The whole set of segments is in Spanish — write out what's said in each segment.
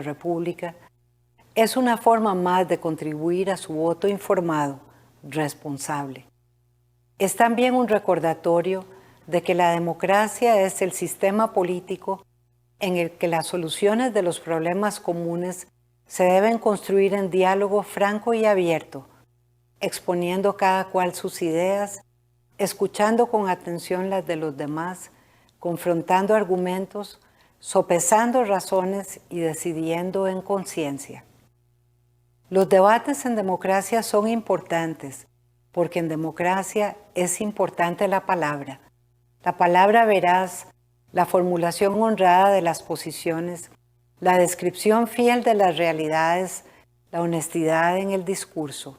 República es una forma más de contribuir a su voto informado, responsable. Es también un recordatorio de que la democracia es el sistema político en el que las soluciones de los problemas comunes se deben construir en diálogo franco y abierto, exponiendo cada cual sus ideas, escuchando con atención las de los demás, confrontando argumentos, sopesando razones y decidiendo en conciencia. Los debates en democracia son importantes, porque en democracia es importante la palabra veraz, la formulación honrada de las posiciones, la descripción fiel de las realidades, la honestidad en el discurso.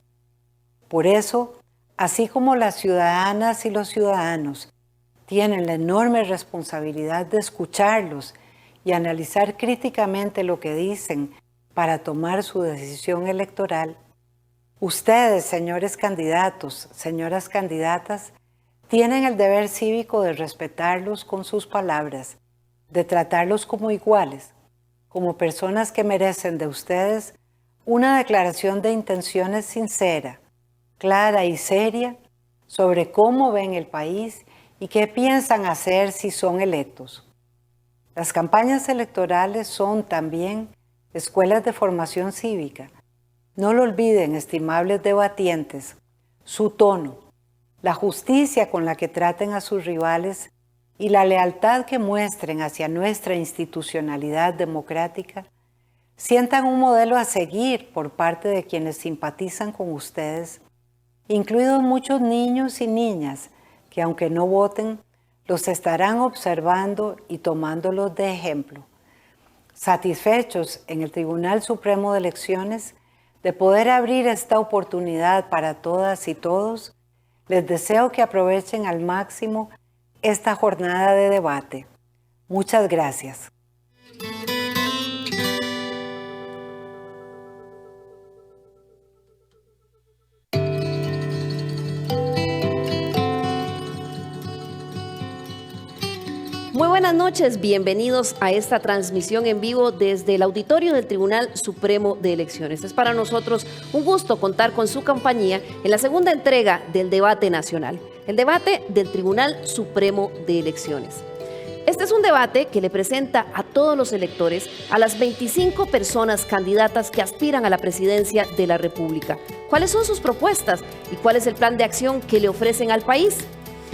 Por eso, así como las ciudadanas y los ciudadanos tienen la enorme responsabilidad de escucharlos y analizar críticamente lo que dicen para tomar su decisión electoral, ustedes, señores candidatos, señoras candidatas, tienen el deber cívico de respetarlos con sus palabras, de tratarlos como iguales, como personas que merecen de ustedes una declaración de intenciones sincera, clara y seria sobre cómo ven el país y qué piensan hacer si son electos. Las campañas electorales son también escuelas de formación cívica. No lo olviden, estimables debatientes, su tono, la justicia con la que traten a sus rivales y la lealtad que muestren hacia nuestra institucionalidad democrática, sientan un modelo a seguir por parte de quienes simpatizan con ustedes, incluidos muchos niños y niñas que, aunque no voten, los estarán observando y tomándolos de ejemplo. Satisfechos en el Tribunal Supremo de Elecciones de poder abrir esta oportunidad para todas y todos, les deseo que aprovechen al máximo esta jornada de debate. Muchas gracias. Muy buenas noches, bienvenidos a esta transmisión en vivo desde el auditorio del Tribunal Supremo de Elecciones. Es para nosotros un gusto contar con su compañía en la segunda entrega del debate nacional, el debate del Tribunal Supremo de Elecciones. Este es un debate que le presenta a todos los electores, a las 25 personas candidatas que aspiran a la presidencia de la República. ¿Cuáles son sus propuestas y cuál es el plan de acción que le ofrecen al país?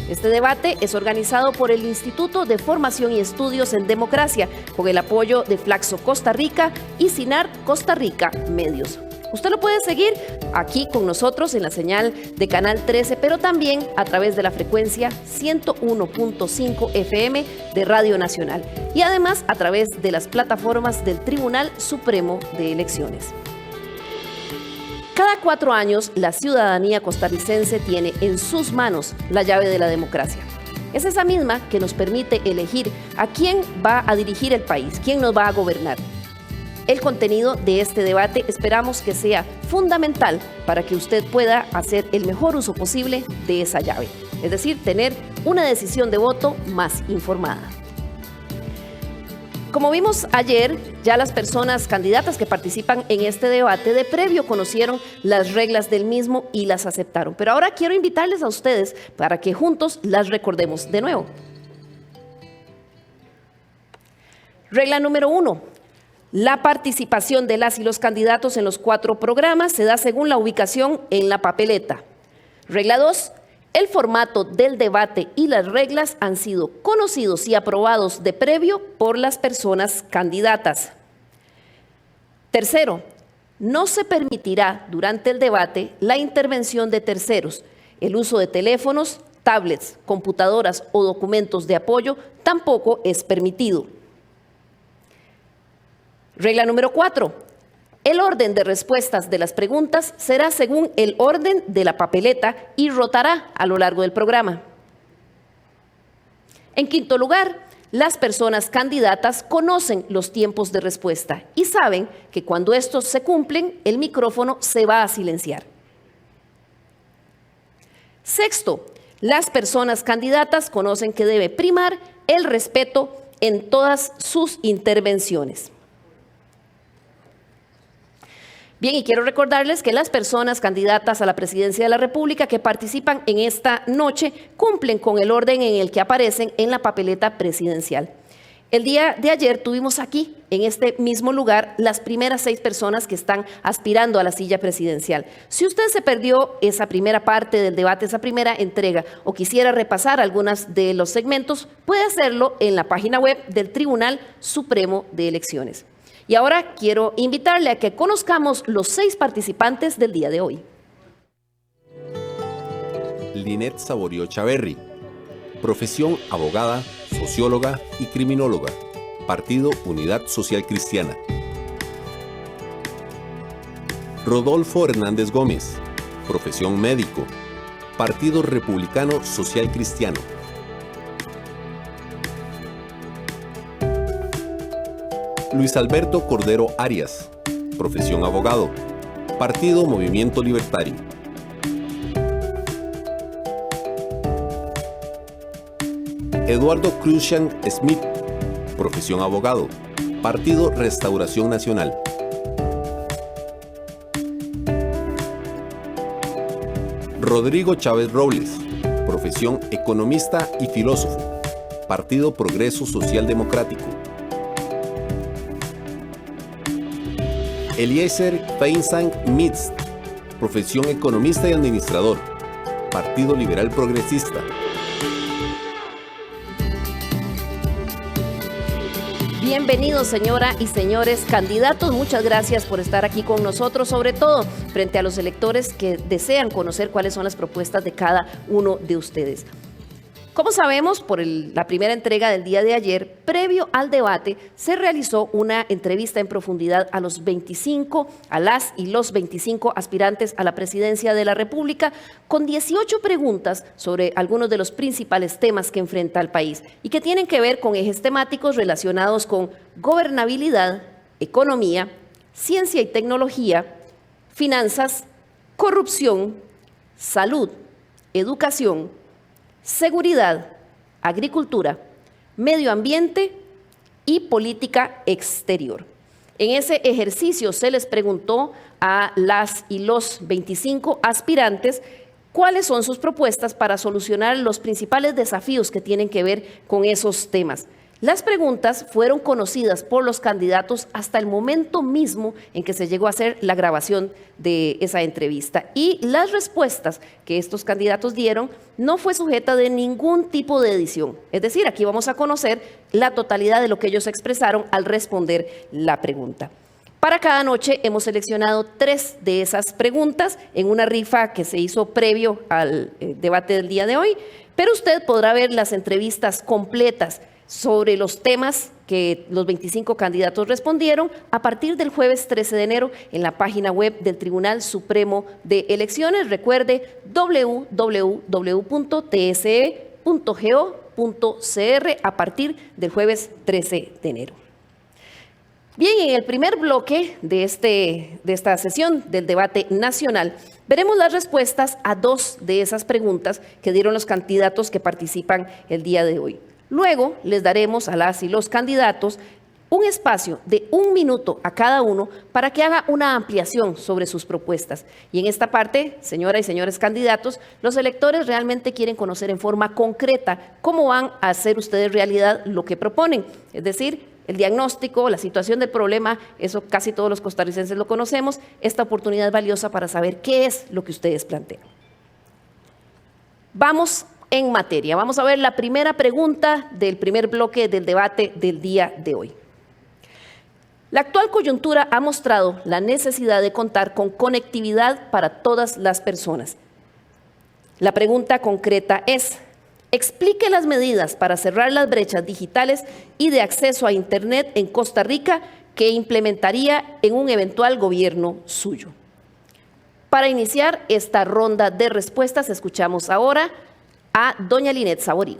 Este debate es organizado por el Instituto de Formación y Estudios en Democracia, con el apoyo de Flaxo Costa Rica y CINAR Costa Rica Medios. Usted lo puede seguir aquí con nosotros en la señal de Canal 13, pero también a través de la frecuencia 101.5 FM de Radio Nacional y además a través de las plataformas del Tribunal Supremo de Elecciones. Cada 4 años, la ciudadanía costarricense tiene en sus manos la llave de la democracia. Es esa misma que nos permite elegir a quién va a dirigir el país, quién nos va a gobernar. El contenido de este debate esperamos que sea fundamental para que usted pueda hacer el mejor uso posible de esa llave, es decir, tener una decisión de voto más informada. Como vimos ayer, ya las personas candidatas que participan en este debate de previo conocieron las reglas del mismo y las aceptaron. Pero ahora quiero invitarles a ustedes para que juntos las recordemos de nuevo. Regla número 1. La participación de las y los candidatos en los 4 programas se da según la ubicación en la papeleta. Regla 2. El formato del debate y las reglas han sido conocidos y aprobados de previo por las personas candidatas. Tercero, no se permitirá durante el debate la intervención de terceros. El uso de teléfonos, tablets, computadoras o documentos de apoyo tampoco es permitido. Regla número 4. El orden de respuestas de las preguntas será según el orden de la papeleta y rotará a lo largo del programa. En quinto lugar, las personas candidatas conocen los tiempos de respuesta y saben que cuando estos se cumplen, el micrófono se va a silenciar. Sexto, las personas candidatas conocen que debe primar el respeto en todas sus intervenciones. Bien, y quiero recordarles que las personas candidatas a la presidencia de la República que participan en esta noche cumplen con el orden en el que aparecen en la papeleta presidencial. El día de ayer tuvimos aquí, en este mismo lugar, las primeras 6 personas que están aspirando a la silla presidencial. Si usted se perdió esa primera parte del debate, esa primera entrega, o quisiera repasar algunos de los segmentos, puede hacerlo en la página web del Tribunal Supremo de Elecciones. Y ahora quiero invitarle a que conozcamos los 6 participantes del día de hoy. Linet Saborío Chaverri, profesión abogada, socióloga y criminóloga, Partido Unidad Social Cristiana. Rodolfo Hernández Gómez, profesión médico, Partido Republicano Social Cristiano. Luis Alberto Cordero Arias, profesión abogado, Partido Movimiento Libertario. Eduardo Crucian Smith, profesión abogado, Partido Restauración Nacional. Rodrigo Chávez Robles, profesión economista y filósofo, Partido Progreso Social Democrático. Eliezer Feinstein Mitz, profesión economista y administrador, Partido Liberal Progresista. Bienvenidos, señora y señores candidatos. Muchas gracias por estar aquí con nosotros, sobre todo frente a los electores que desean conocer cuáles son las propuestas de cada uno de ustedes. Como sabemos, por la primera entrega del día de ayer, previo al debate, se realizó una entrevista en profundidad a las y los 25 aspirantes a la presidencia de la República, con 18 preguntas sobre algunos de los principales temas que enfrenta el país y que tienen que ver con ejes temáticos relacionados con gobernabilidad, economía, ciencia y tecnología, finanzas, corrupción, salud, educación, seguridad, agricultura, medio ambiente y política exterior. En ese ejercicio se les preguntó a las y los 25 aspirantes cuáles son sus propuestas para solucionar los principales desafíos que tienen que ver con esos temas. Las preguntas fueron conocidas por los candidatos hasta el momento mismo en que se llegó a hacer la grabación de esa entrevista. Y las respuestas que estos candidatos dieron no fue sujeta de ningún tipo de edición. Es decir, aquí vamos a conocer la totalidad de lo que ellos expresaron al responder la pregunta. Para cada noche hemos seleccionado 3 de esas preguntas en una rifa que se hizo previo al debate del día de hoy, pero usted podrá ver las entrevistas completas sobre los temas que los 25 candidatos respondieron a partir del jueves 13 de enero en la página web del Tribunal Supremo de Elecciones. Recuerde www.tse.go.cr a partir del jueves 13 de enero. Bien, en el primer bloque de esta sesión del debate nacional, veremos las respuestas a 2 de esas preguntas que dieron los candidatos que participan el día de hoy. Luego les daremos a las y los candidatos un espacio de 1 minuto a cada uno para que haga una ampliación sobre sus propuestas. Y en esta parte, señoras y señores candidatos, los electores realmente quieren conocer en forma concreta cómo van a hacer ustedes realidad lo que proponen. Es decir, el diagnóstico, la situación del problema, eso casi todos los costarricenses lo conocemos. Esta oportunidad es valiosa para saber qué es lo que ustedes plantean. Vamos en materia. Vamos a ver la primera pregunta del primer bloque del debate del día de hoy. La actual coyuntura ha mostrado la necesidad de contar con conectividad para todas las personas. La pregunta concreta es: explique las medidas para cerrar las brechas digitales y de acceso a Internet en Costa Rica que implementaría en un eventual gobierno suyo. Para iniciar esta ronda de respuestas, escuchamos ahora a doña Linet Saborío.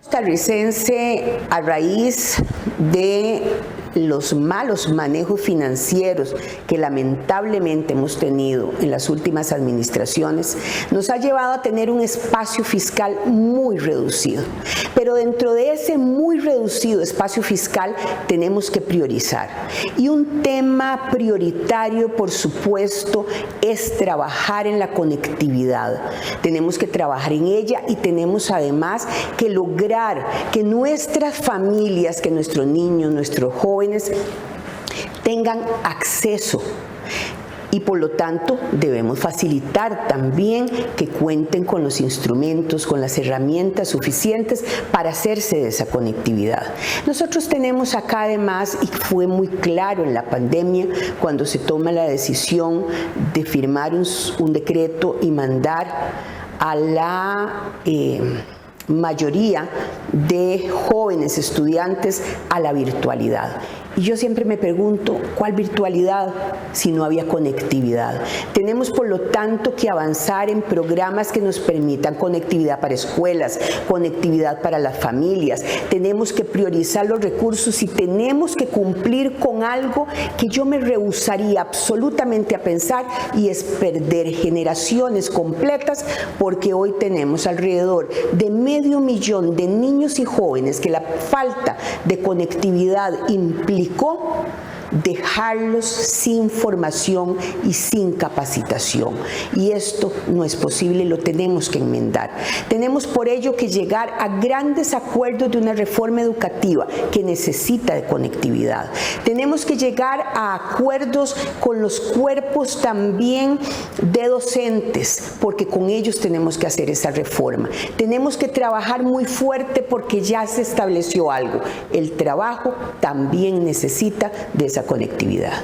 Costarricense, a raíz de los malos manejos financieros que lamentablemente hemos tenido en las últimas administraciones nos ha llevado a tener un espacio fiscal muy reducido. Pero dentro de ese muy reducido espacio fiscal tenemos que priorizar. Y un tema prioritario, por supuesto, es trabajar en la conectividad. Tenemos que trabajar en ella y tenemos además que lograr que nuestras familias, que nuestros niños, nuestros jóvenes tengan acceso. Y por lo tanto debemos facilitar también que cuenten con los instrumentos, con las herramientas suficientes para hacerse de esa conectividad. Nosotros tenemos acá además, y fue muy claro en la pandemia, cuando se toma la decisión de firmar un decreto y mandar a la mayoría de jóvenes estudiantes a la virtualidad. Y yo siempre me pregunto, ¿cuál virtualidad si no había conectividad? Tenemos, por lo tanto, que avanzar en programas que nos permitan conectividad para escuelas, conectividad para las familias. Tenemos que priorizar los recursos y tenemos que cumplir con algo que yo me rehusaría absolutamente a pensar, y es perder generaciones completas, porque hoy tenemos alrededor de 500,000 de niños y jóvenes que la falta de conectividad implicó dejarlos sin formación y sin capacitación. Y esto no es posible, lo tenemos que enmendar. Tenemos por ello que llegar a grandes acuerdos de una reforma educativa que necesita de conectividad. Tenemos que llegar a acuerdos con los cuerpos también de docentes, porque con ellos tenemos que hacer esa reforma. Tenemos que trabajar muy fuerte porque ya se estableció algo. El trabajo también necesita de esa conectividad.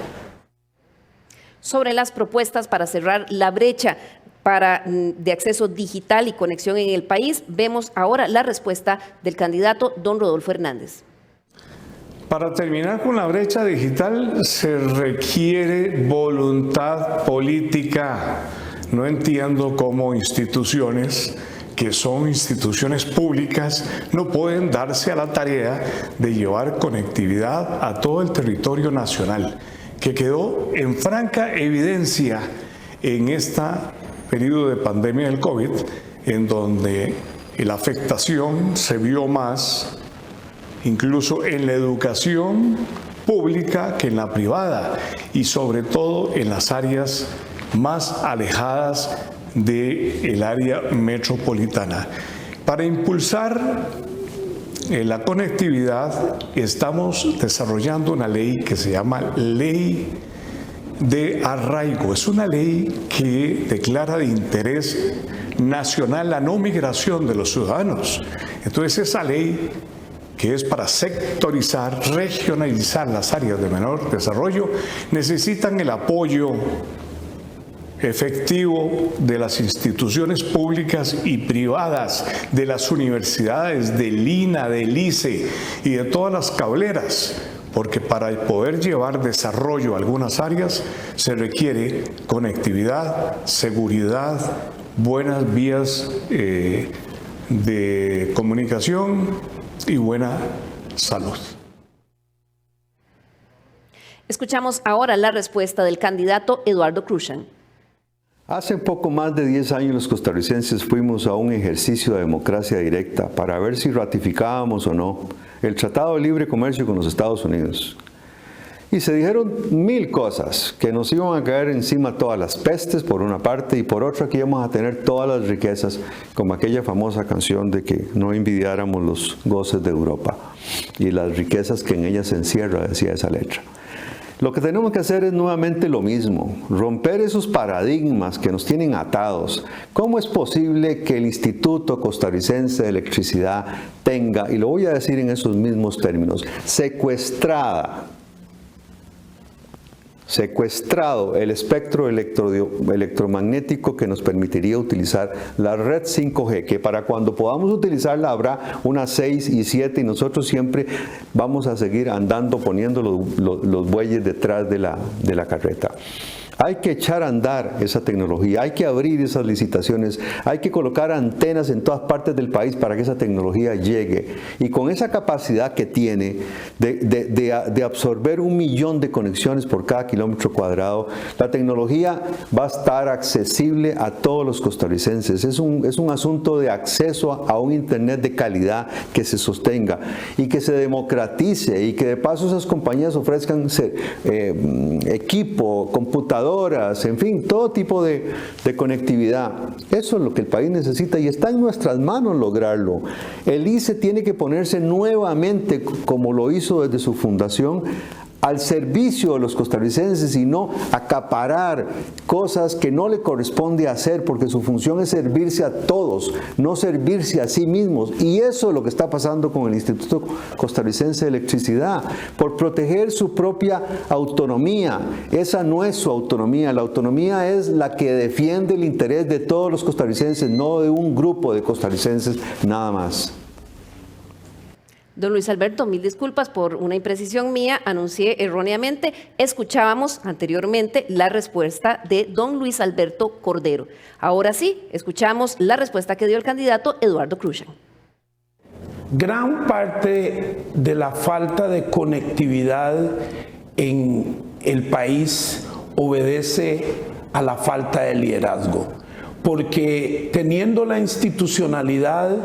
Sobre las propuestas para cerrar la brecha de acceso digital y conexión en el país, vemos ahora la respuesta del candidato don Rodolfo Hernández. Para terminar con la brecha digital se requiere voluntad política. No entiendo cómo instituciones que son instituciones públicas no pueden darse a la tarea de llevar conectividad a todo el territorio nacional, que quedó en franca evidencia en este periodo de pandemia del COVID, en donde la afectación se vio más incluso en la educación pública que en la privada, y sobre todo en las áreas más alejadas del área metropolitana. Para impulsar la conectividad estamos desarrollando una ley que se llama Ley de Arraigo. Es una ley que declara de interés nacional la no migración de los ciudadanos. Entonces esa ley, que es para sectorizar, regionalizar las áreas de menor desarrollo, necesitan el apoyo efectivo de las instituciones públicas y privadas, de las universidades, del INA, del ICE y de todas las cableras, porque para poder llevar desarrollo a algunas áreas se requiere conectividad, seguridad, buenas vías de comunicación y buena salud. Escuchamos ahora la respuesta del candidato Eduardo Cruzan. Hace poco más de 10 años los costarricenses fuimos a un ejercicio de democracia directa para ver si ratificábamos o no el Tratado de Libre Comercio con los Estados Unidos. Y se dijeron 1000 cosas, que nos iban a caer encima todas las pestes por una parte, y por otra que íbamos a tener todas las riquezas, como aquella famosa canción de que no envidiáramos los goces de Europa y las riquezas que en ella se encierra, decía esa letra. Lo que tenemos que hacer es nuevamente lo mismo, romper esos paradigmas que nos tienen atados. ¿Cómo es posible que el Instituto Costarricense de Electricidad tenga, y lo voy a decir en esos mismos términos, secuestrado el espectro electromagnético que nos permitiría utilizar la red 5G, que para cuando podamos utilizarla habrá unas 6 y 7, y nosotros siempre vamos a seguir andando poniendo los bueyes detrás de la carreta? Hay que echar a andar esa tecnología, hay que abrir esas licitaciones, hay que colocar antenas en todas partes del país para que esa tecnología llegue. Y con esa capacidad que tiene de absorber 1 millón de conexiones por cada kilómetro cuadrado, la tecnología va a estar accesible a todos los costarricenses. Es un asunto de acceso a un internet de calidad que se sostenga y que se democratice, y que de paso esas compañías ofrezcan equipo, computadoras, en fin, todo tipo de conectividad. Eso es lo que el país necesita y está en nuestras manos lograrlo. El ICE tiene que ponerse nuevamente, como lo hizo desde su fundación, al servicio de los costarricenses y no acaparar cosas que no le corresponde hacer, porque su función es servirse a todos, no servirse a sí mismos. Y eso es lo que está pasando con el Instituto Costarricense de Electricidad, por proteger su propia autonomía. Esa no es su autonomía, la autonomía es la que defiende el interés de todos los costarricenses, no de un grupo de costarricenses nada más. Don Luis Alberto, mil disculpas por una imprecisión mía, anuncié erróneamente. Escuchábamos anteriormente la respuesta de don Luis Alberto Cordero. Ahora sí, escuchamos la respuesta que dio el candidato Eduardo Cruzan. Gran parte de la falta de conectividad en el país obedece a la falta de liderazgo. Porque teniendo la institucionalidad,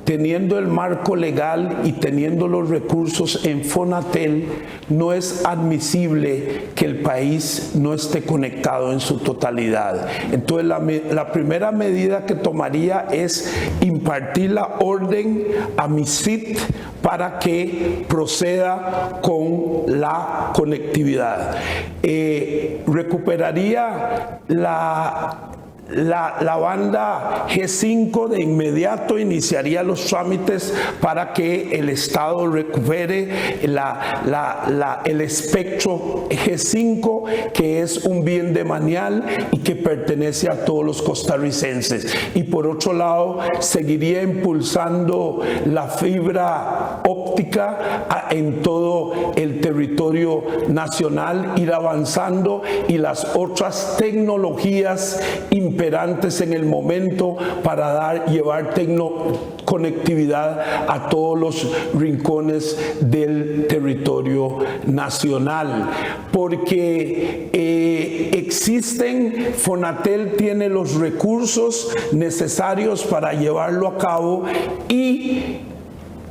teniendo el marco legal y teniendo los recursos en Fonatel, no es admisible que el país no esté conectado en su totalidad. Entonces la primera medida que tomaría es impartir la orden a MISFIT para que proceda con la conectividad. Recuperaría la banda G5 de inmediato, iniciaría los trámites para que el Estado recupere el espectro G5, que es un bien demanial y que pertenece a todos los costarricenses. Y por otro lado, seguiría impulsando la fibra óptica en todo el territorio nacional, ir avanzando, y las otras tecnologías imperantes en el momento para llevar conectividad a todos los rincones del territorio nacional. Porque Fonatel tiene los recursos necesarios para llevarlo a cabo, y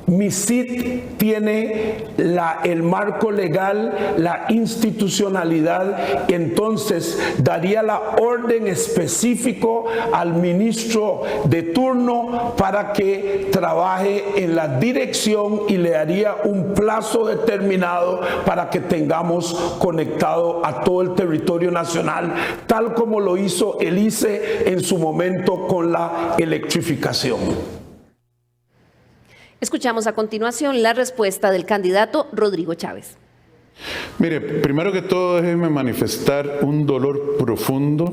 MISIT tiene el marco legal, la institucionalidad. Entonces daría la orden específico al ministro de turno para que trabaje en la dirección, y le daría un plazo determinado para que tengamos conectado a todo el territorio nacional, tal como lo hizo el ICE en su momento con la electrificación. Escuchamos a continuación la respuesta del candidato Rodrigo Chávez. Mire, primero que todo déjeme manifestar un dolor profundo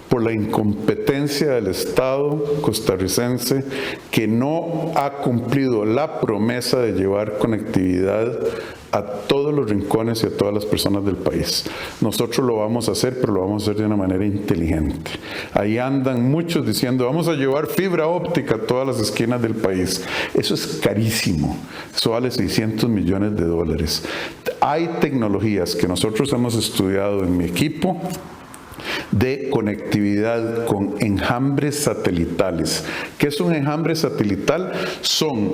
por la incompetencia del Estado costarricense, que no ha cumplido la promesa de llevar conectividad a todos los rincones y a todas las personas del país. Nosotros lo vamos a hacer, pero lo vamos a hacer de una manera inteligente. Ahí andan muchos diciendo, vamos a llevar fibra óptica a todas las esquinas del país. Eso es carísimo, eso vale $600 millones. Hay tecnologías que nosotros hemos estudiado en mi equipo de conectividad con enjambres satelitales. ¿Qué es un enjambre satelital? Son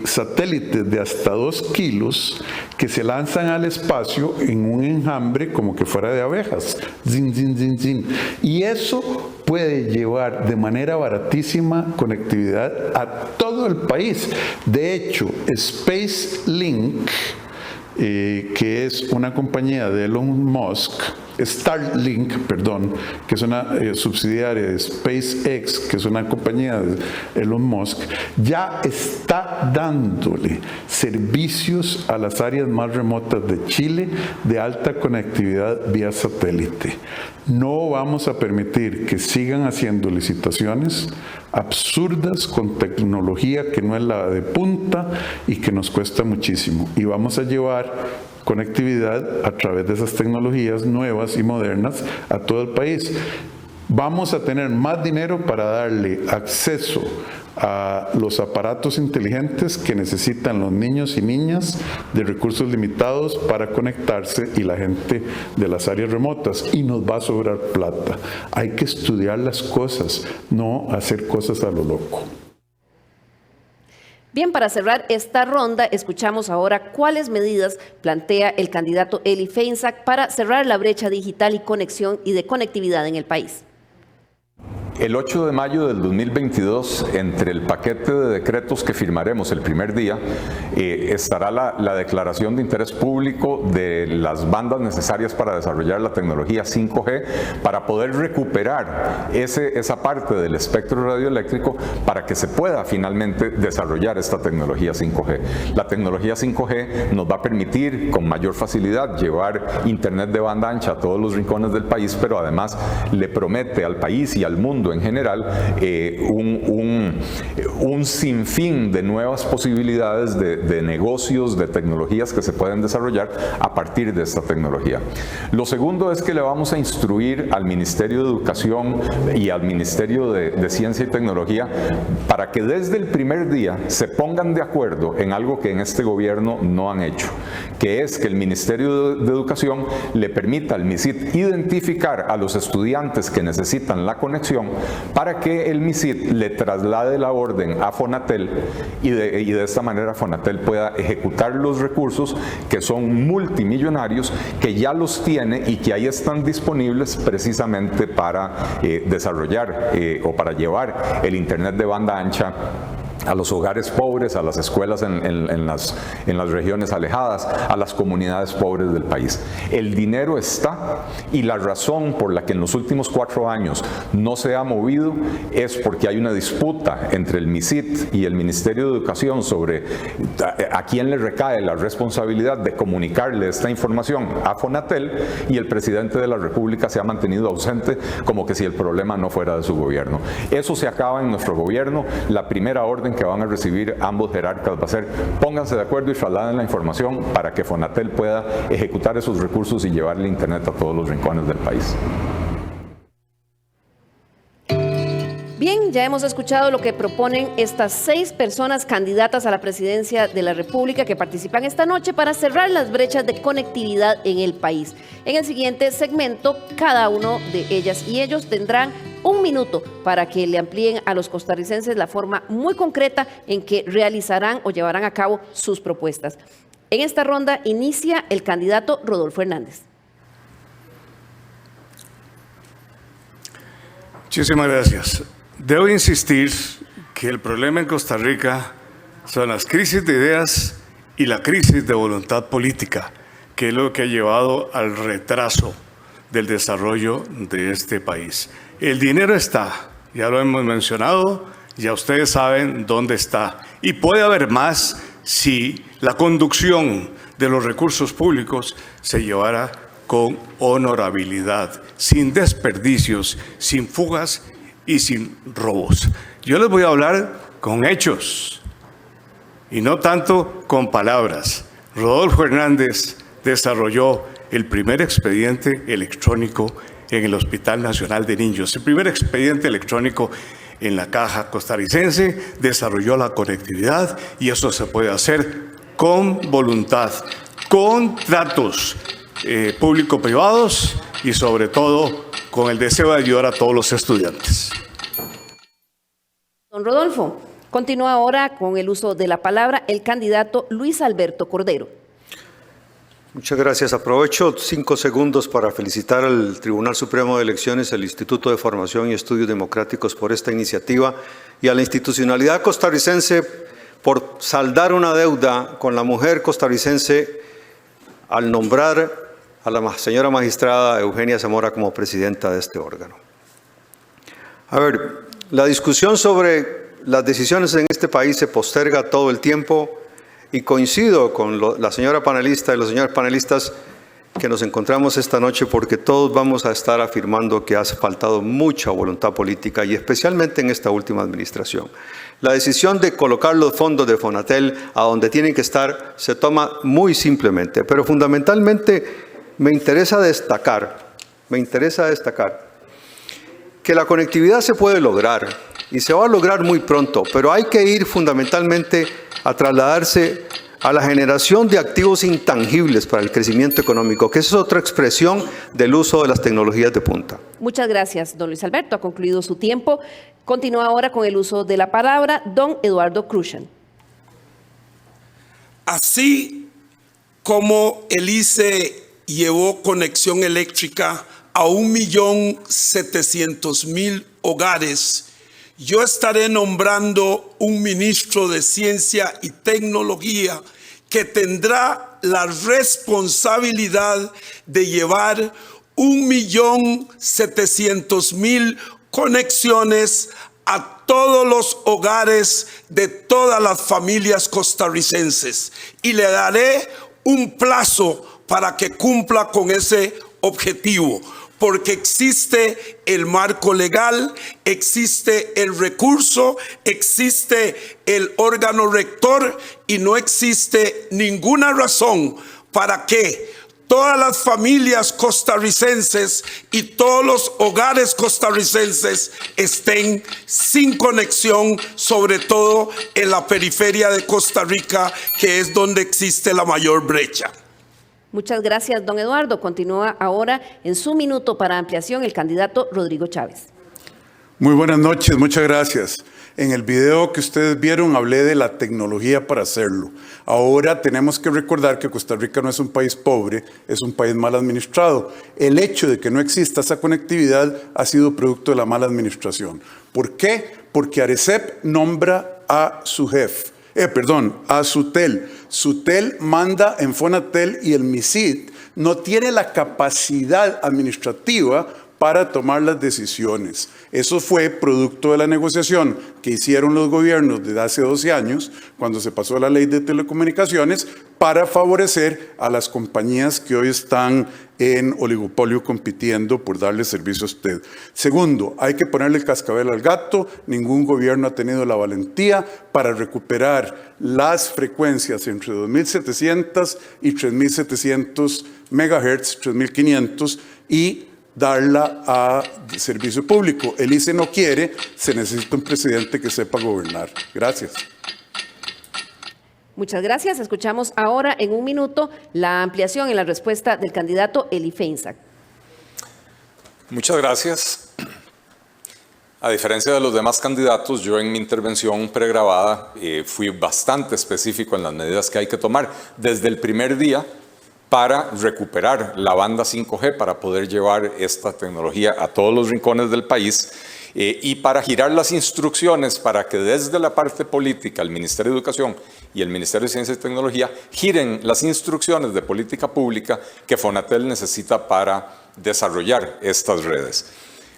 satélites de hasta 2 kilos que se lanzan al espacio en un enjambre como que fuera de abejas. Zin, zin, zin, zin. Y eso puede llevar de manera baratísima conectividad a todo el país. De hecho, SpaceLink, que es una compañía de Elon Musk, Starlink, perdón, que es una subsidiaria de SpaceX, que es una compañía de Elon Musk, ya está dándole servicios a las áreas más remotas de Chile de alta conectividad vía satélite. No vamos a permitir que sigan haciendo licitaciones absurdas con tecnología que no es la de punta y que nos cuesta muchísimo. Y vamos a llevar conectividad a través de esas tecnologías nuevas y modernas a todo el país. Vamos a tener más dinero para darle acceso a los aparatos inteligentes que necesitan los niños y niñas de recursos limitados para conectarse y la gente de las áreas remotas, y nos va a sobrar plata. Hay que estudiar las cosas, no hacer cosas a lo loco. Bien, para cerrar esta ronda, escuchamos ahora cuáles medidas plantea el candidato Eli Feinsack para cerrar la brecha digital y conexión y de conectividad en el país. El 8 de mayo del 2022, entre el paquete de decretos que firmaremos el primer día, estará la declaración de interés público de las bandas necesarias para desarrollar la tecnología 5G, para poder recuperar esa parte del espectro radioeléctrico para que se pueda finalmente desarrollar esta tecnología 5G. La tecnología 5G nos va a permitir con mayor facilidad llevar internet de banda ancha a todos los rincones del país, pero además le promete al país y al mundo en general un sinfín de nuevas posibilidades de negocios, de tecnologías que se pueden desarrollar a partir de esta tecnología. Lo segundo es que le vamos a instruir al Ministerio de Educación y al Ministerio de Ciencia y Tecnología para que desde el primer día se pongan de acuerdo en algo que en este gobierno no han hecho, que es que el Ministerio de Educación le permita al MISIT identificar a los estudiantes que necesitan la conexión para que el MISIT le traslade la orden a Fonatel y de esta manera Fonatel pueda ejecutar los recursos que son multimillonarios, que ya los tiene y que ahí están disponibles precisamente para desarrollar o para llevar el internet de banda ancha a los hogares pobres, a las escuelas en las regiones alejadas, a las comunidades pobres del país. El dinero está, y la razón por la que en los últimos 4 años no se ha movido es porque hay una disputa entre el MISIT y el Ministerio de Educación sobre a quién le recae la responsabilidad de comunicarle esta información a Fonatel, y el presidente de la República se ha mantenido ausente como que si el problema no fuera de su gobierno. Eso se acaba en nuestro gobierno. La primera orden que van a recibir ambos jerarcas va a ser: pónganse de acuerdo y trasladen la información para que Fonatel pueda ejecutar esos recursos y llevarle internet a todos los rincones del país. Bien, ya hemos escuchado lo que proponen estas 6 personas candidatas a la presidencia de la República que participan esta noche para cerrar las brechas de conectividad en el país. En el siguiente segmento, cada uno de ellas y ellos tendrán 1 minuto para que le amplíen a los costarricenses la forma muy concreta en que realizarán o llevarán a cabo sus propuestas. En esta ronda inicia el candidato Rodolfo Hernández. Muchísimas gracias. Debo insistir que el problema en Costa Rica son las crisis de ideas y la crisis de voluntad política, que es lo que ha llevado al retraso del desarrollo de este país. El dinero está, ya lo hemos mencionado, ya ustedes saben dónde está, y puede haber más si la conducción de los recursos públicos se llevara con honorabilidad, sin desperdicios, sin fugas y sin robos. Yo les voy a hablar con hechos y no tanto con palabras. Rodolfo Hernández desarrolló el primer expediente electrónico en el Hospital Nacional de Niños, el primer expediente electrónico en la Caja Costarricense, desarrolló la conectividad, y eso se puede hacer con voluntad, con tratos público-privados y sobre todo con el deseo de ayudar a todos los estudiantes. Don Rodolfo, continúa ahora con el uso de la palabra el candidato Luis Alberto Cordero. Muchas gracias. Aprovecho 5 segundos para felicitar al Tribunal Supremo de Elecciones, al Instituto de Formación y Estudios Democráticos por esta iniciativa, y a la institucionalidad costarricense por saldar una deuda con la mujer costarricense al nombrar a la señora magistrada Eugenia Zamora como presidenta de este órgano. A ver, la discusión sobre las decisiones en este país se posterga todo el tiempo, y coincido con la señora panelista y los señores panelistas que nos encontramos esta noche porque todos vamos a estar afirmando que ha faltado mucha voluntad política y especialmente en esta última administración. La decisión de colocar los fondos de Fonatel a donde tienen que estar se toma muy simplemente, pero fundamentalmente me interesa destacar que la conectividad se puede lograr y se va a lograr muy pronto, pero hay que ir fundamentalmente a trasladarse a la generación de activos intangibles para el crecimiento económico, que es otra expresión del uso de las tecnologías de punta. Muchas gracias, don Luis Alberto. Ha concluido su tiempo. Continúa ahora con el uso de la palabra don Eduardo Krushan. Así como el ICE llevó conexión eléctrica a 1.700.000 hogares, yo estaré nombrando un ministro de Ciencia y Tecnología que tendrá la responsabilidad de llevar 1.700.000 conexiones a todos los hogares de todas las familias costarricenses. Y le daré un plazo para que cumpla con ese objetivo. Porque existe el marco legal, existe el recurso, existe el órgano rector y no existe ninguna razón para que todas las familias costarricenses y todos los hogares costarricenses estén sin conexión, sobre todo en la periferia de Costa Rica, que es donde existe la mayor brecha. Muchas gracias, don Eduardo. Continúa ahora en su minuto para ampliación el candidato Rodrigo Chávez. Muy buenas noches, muchas gracias. En el video que ustedes vieron hablé de la tecnología para hacerlo. Ahora tenemos que recordar que Costa Rica no es un país pobre, es un país mal administrado. El hecho de que no exista esa conectividad ha sido producto de la mala administración. ¿Por qué? Porque ARECEP nombra a su jefe. A Sutel. Sutel manda en Fonatel y el MISID no tiene la capacidad administrativa para tomar las decisiones. Eso fue producto de la negociación que hicieron los gobiernos desde hace 12 años, cuando se pasó la ley de telecomunicaciones, para favorecer a las compañías que hoy están en oligopolio compitiendo por darle servicio a usted. Segundo, hay que ponerle el cascabel al gato. Ningún gobierno ha tenido la valentía para recuperar las frecuencias entre 2.700 y 3.700 megahertz, 3.500, y darla a servicio público. El ICE no quiere, se necesita un presidente que sepa gobernar. Gracias. Muchas gracias. Escuchamos ahora en un minuto la ampliación en la respuesta del candidato Eli Feinsack. Muchas gracias. A diferencia de los demás candidatos, yo en mi intervención pregrabada fui bastante específico en las medidas que hay que tomar desde el primer día para recuperar la banda 5G, para poder llevar esta tecnología a todos los rincones del país y para girar las instrucciones para que desde la parte política, el Ministerio de Educación y el Ministerio de Ciencia y Tecnología giren las instrucciones de política pública que Fonatel necesita para desarrollar estas redes.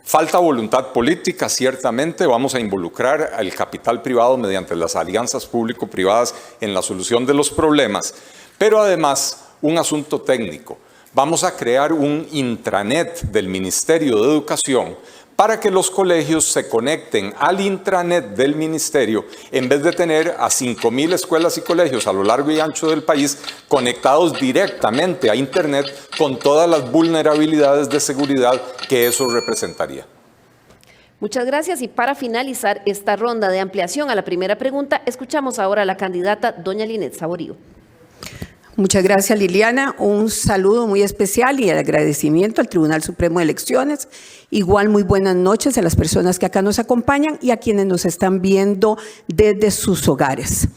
Falta voluntad política, ciertamente. Vamos a involucrar al capital privado mediante las alianzas público-privadas en la solución de los problemas, pero además un asunto técnico. Vamos a crear un intranet del Ministerio de Educación para que los colegios se conecten al intranet del ministerio en vez de tener a 5.000 escuelas y colegios a lo largo y ancho del país conectados directamente a internet con todas las vulnerabilidades de seguridad que eso representaría. Muchas gracias. Y para finalizar esta ronda de ampliación a la primera pregunta, escuchamos ahora a la candidata doña Linet Saborío. Muchas gracias, Liliana. Un saludo muy especial y el agradecimiento al Tribunal Supremo de Elecciones. Igual muy buenas noches a las personas que acá nos acompañan y a quienes nos están viendo desde sus hogares.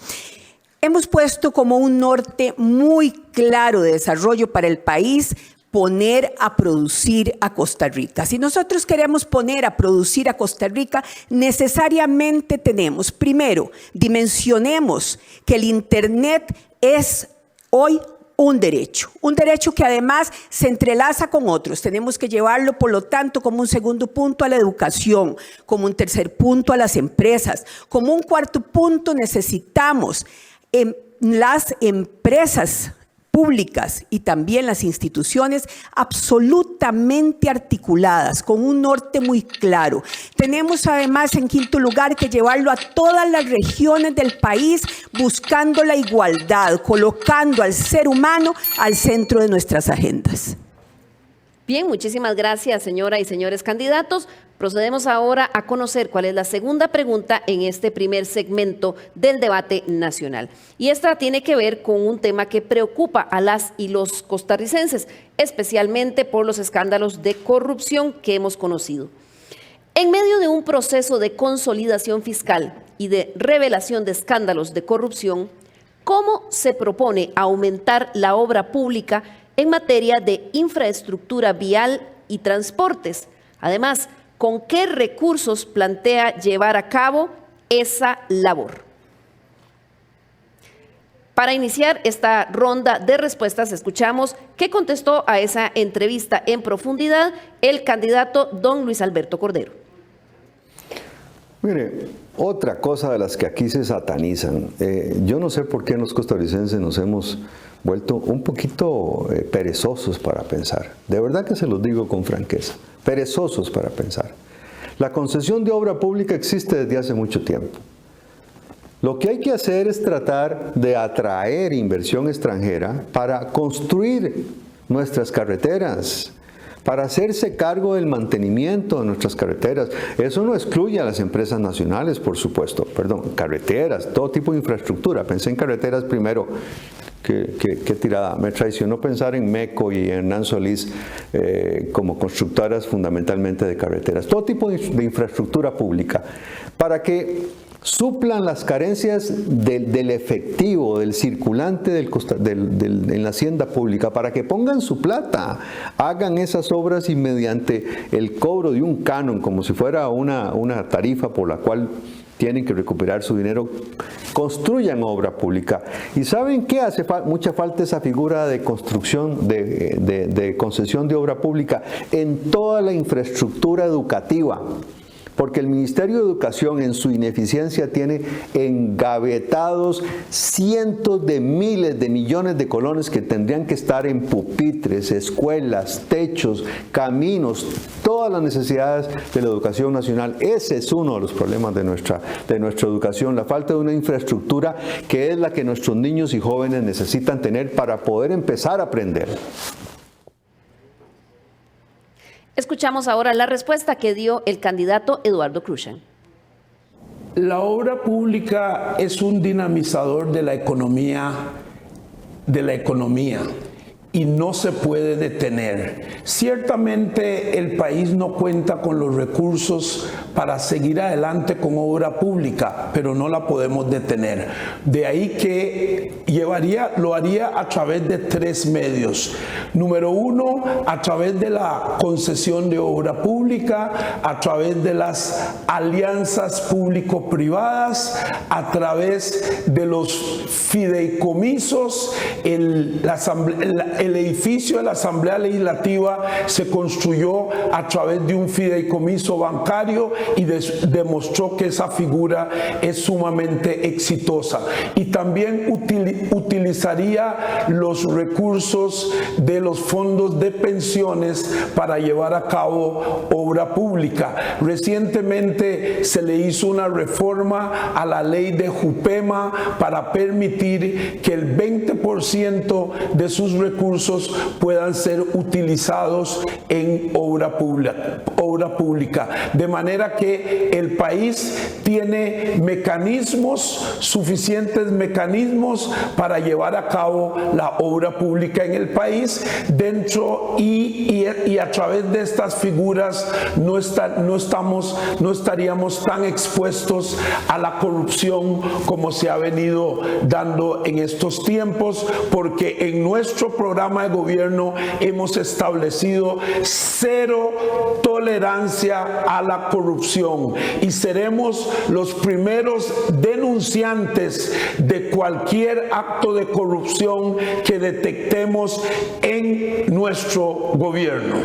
Hemos puesto como un norte muy claro de desarrollo para el país poner a producir a Costa Rica. Si nosotros queremos poner a producir a Costa Rica, necesariamente tenemos, primero, dimensionemos que el Internet es hoy un derecho que además se entrelaza con otros. Tenemos que llevarlo, por lo tanto, como un segundo punto a la educación, como un tercer punto a las empresas, como un cuarto punto necesitamos las empresas públicas y también las instituciones absolutamente articuladas, con un norte muy claro. Tenemos además, en quinto lugar, que llevarlo a todas las regiones del país, buscando la igualdad, colocando al ser humano al centro de nuestras agendas. Bien, muchísimas gracias, señora y señores candidatos. Procedemos ahora a conocer cuál es la segunda pregunta en este primer segmento del debate nacional. Y esta tiene que ver con un tema que preocupa a las y los costarricenses, especialmente por los escándalos de corrupción que hemos conocido. En medio de un proceso de consolidación fiscal y de revelación de escándalos de corrupción, ¿cómo se propone aumentar la obra pública en materia de infraestructura vial y transportes? Además, ¿con qué recursos plantea llevar a cabo esa labor? Para iniciar esta ronda de respuestas, escuchamos qué contestó a esa entrevista en profundidad el candidato don Luis Alberto Cordero. Mire, otra cosa de las que aquí se satanizan, yo no sé por qué los costarricenses nos hemos vuelto un poquito perezosos para pensar. De verdad que se los digo con franqueza, perezosos para pensar. La concesión de obra pública existe desde hace mucho tiempo. Lo que hay que hacer es tratar de atraer inversión extranjera para construir nuestras carreteras, para hacerse cargo del mantenimiento de nuestras carreteras. Eso no excluye a las empresas nacionales, por supuesto. Perdón, carreteras, todo tipo de infraestructura. Pensé en carreteras primero. Qué tirada. Me traicionó pensar en MECO y Hernán Solís como constructoras fundamentalmente de carreteras. Todo tipo de infraestructura pública para que suplan las carencias del efectivo, del circulante en la hacienda pública, para que pongan su plata, hagan esas obras y mediante el cobro de un canon, como si fuera una tarifa por la cual tienen que recuperar su dinero, construyan obra pública. ¿Y saben qué? Hace mucha falta esa figura de construcción, de concesión de obra pública en toda la infraestructura educativa. Porque el Ministerio de Educación en su ineficiencia tiene engavetados cientos de miles de millones de colones que tendrían que estar en pupitres, escuelas, techos, caminos, todas las necesidades de la educación nacional. Ese es uno de los problemas de nuestra educación, la falta de una infraestructura que es la que nuestros niños y jóvenes necesitan tener para poder empezar a aprender. Escuchamos ahora la respuesta que dio el candidato Eduardo Cruzan. La obra pública es un dinamizador de la economía y no se puede detener. Ciertamente el país no cuenta con los recursos para seguir adelante con obra pública, pero no la podemos detener. De ahí que lo haría a través de 3 medios. Número 1, a través de la concesión de obra pública, a través de las alianzas público-privadas, a través de los fideicomisos. El edificio de la Asamblea Legislativa se construyó a través de un fideicomiso bancario y demostró que esa figura es sumamente exitosa. Y también utilizaría los recursos de los fondos de pensiones para llevar a cabo obra pública. Recientemente se le hizo una reforma a la ley de JUPEMA para permitir que el 20% de sus recursos puedan ser utilizados en obra pública. De manera que el país tiene suficientes mecanismos para llevar a cabo la obra pública en el país, dentro y a través de estas figuras no estaríamos tan expuestos a la corrupción como se ha venido dando en estos tiempos, porque en nuestro programa de gobierno hemos establecido 0 tolerancia a la corrupción y seremos los primeros denunciantes de cualquier acto de corrupción que detectemos en nuestro gobierno.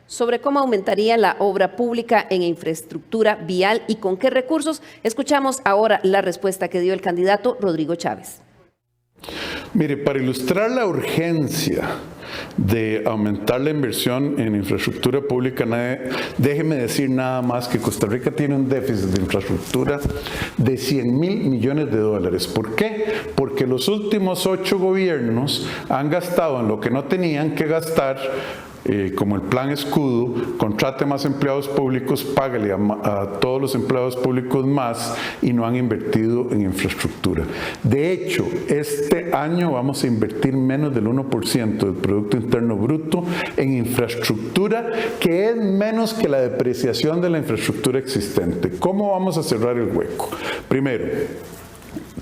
Sobre cómo aumentaría la obra pública en infraestructura vial y con qué recursos, escuchamos ahora la respuesta que dio el candidato Rodrigo Chávez. Mire, para ilustrar la urgencia de aumentar la inversión en infraestructura pública, déjeme decir nada más que Costa Rica tiene un déficit de infraestructura de 100,000 millones de dólares. ¿Por qué? Porque los últimos 8 gobiernos han gastado en lo que no tenían que gastar, como el plan escudo, contrate más empleados públicos, págale a todos los empleados públicos más, y no han invertido en infraestructura. De hecho, este año vamos a invertir menos del 1% del Producto Interno Bruto en infraestructura, que es menos que la depreciación de la infraestructura existente. ¿Cómo vamos a cerrar el hueco? Primero,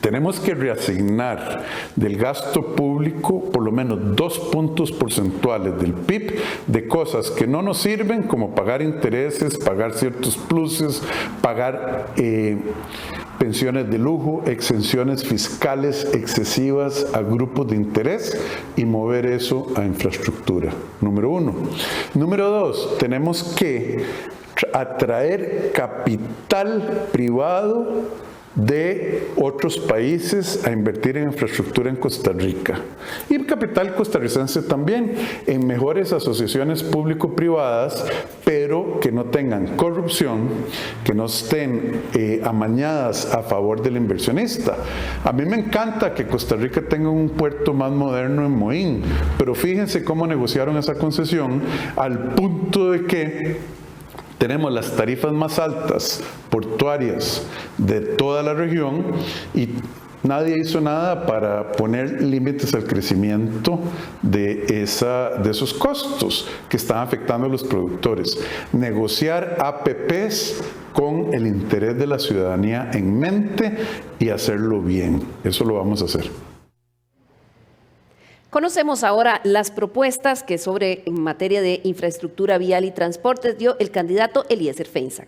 tenemos que reasignar del gasto público por lo menos 2 puntos porcentuales del PIB de cosas que no nos sirven, como pagar intereses, pagar ciertos pluses, pagar pensiones de lujo, exenciones fiscales excesivas a grupos de interés, y mover eso a infraestructura. Número 1. Número 2, tenemos que atraer capital privado de otros países a invertir en infraestructura en Costa Rica, y el capital costarricense también, en mejores asociaciones público-privadas, pero que no tengan corrupción, que no estén amañadas a favor del inversionista. A mí me encanta que Costa Rica tenga un puerto más moderno en Moín, pero fíjense cómo negociaron esa concesión al punto de que tenemos las tarifas más altas portuarias de toda la región, y nadie hizo nada para poner límites al crecimiento de esos costos que están afectando a los productores. Negociar APPs con el interés de la ciudadanía en mente y hacerlo bien. Eso lo vamos a hacer. Conocemos ahora las propuestas que sobre en materia de infraestructura vial y transportes dio el candidato Eliezer Feinsack.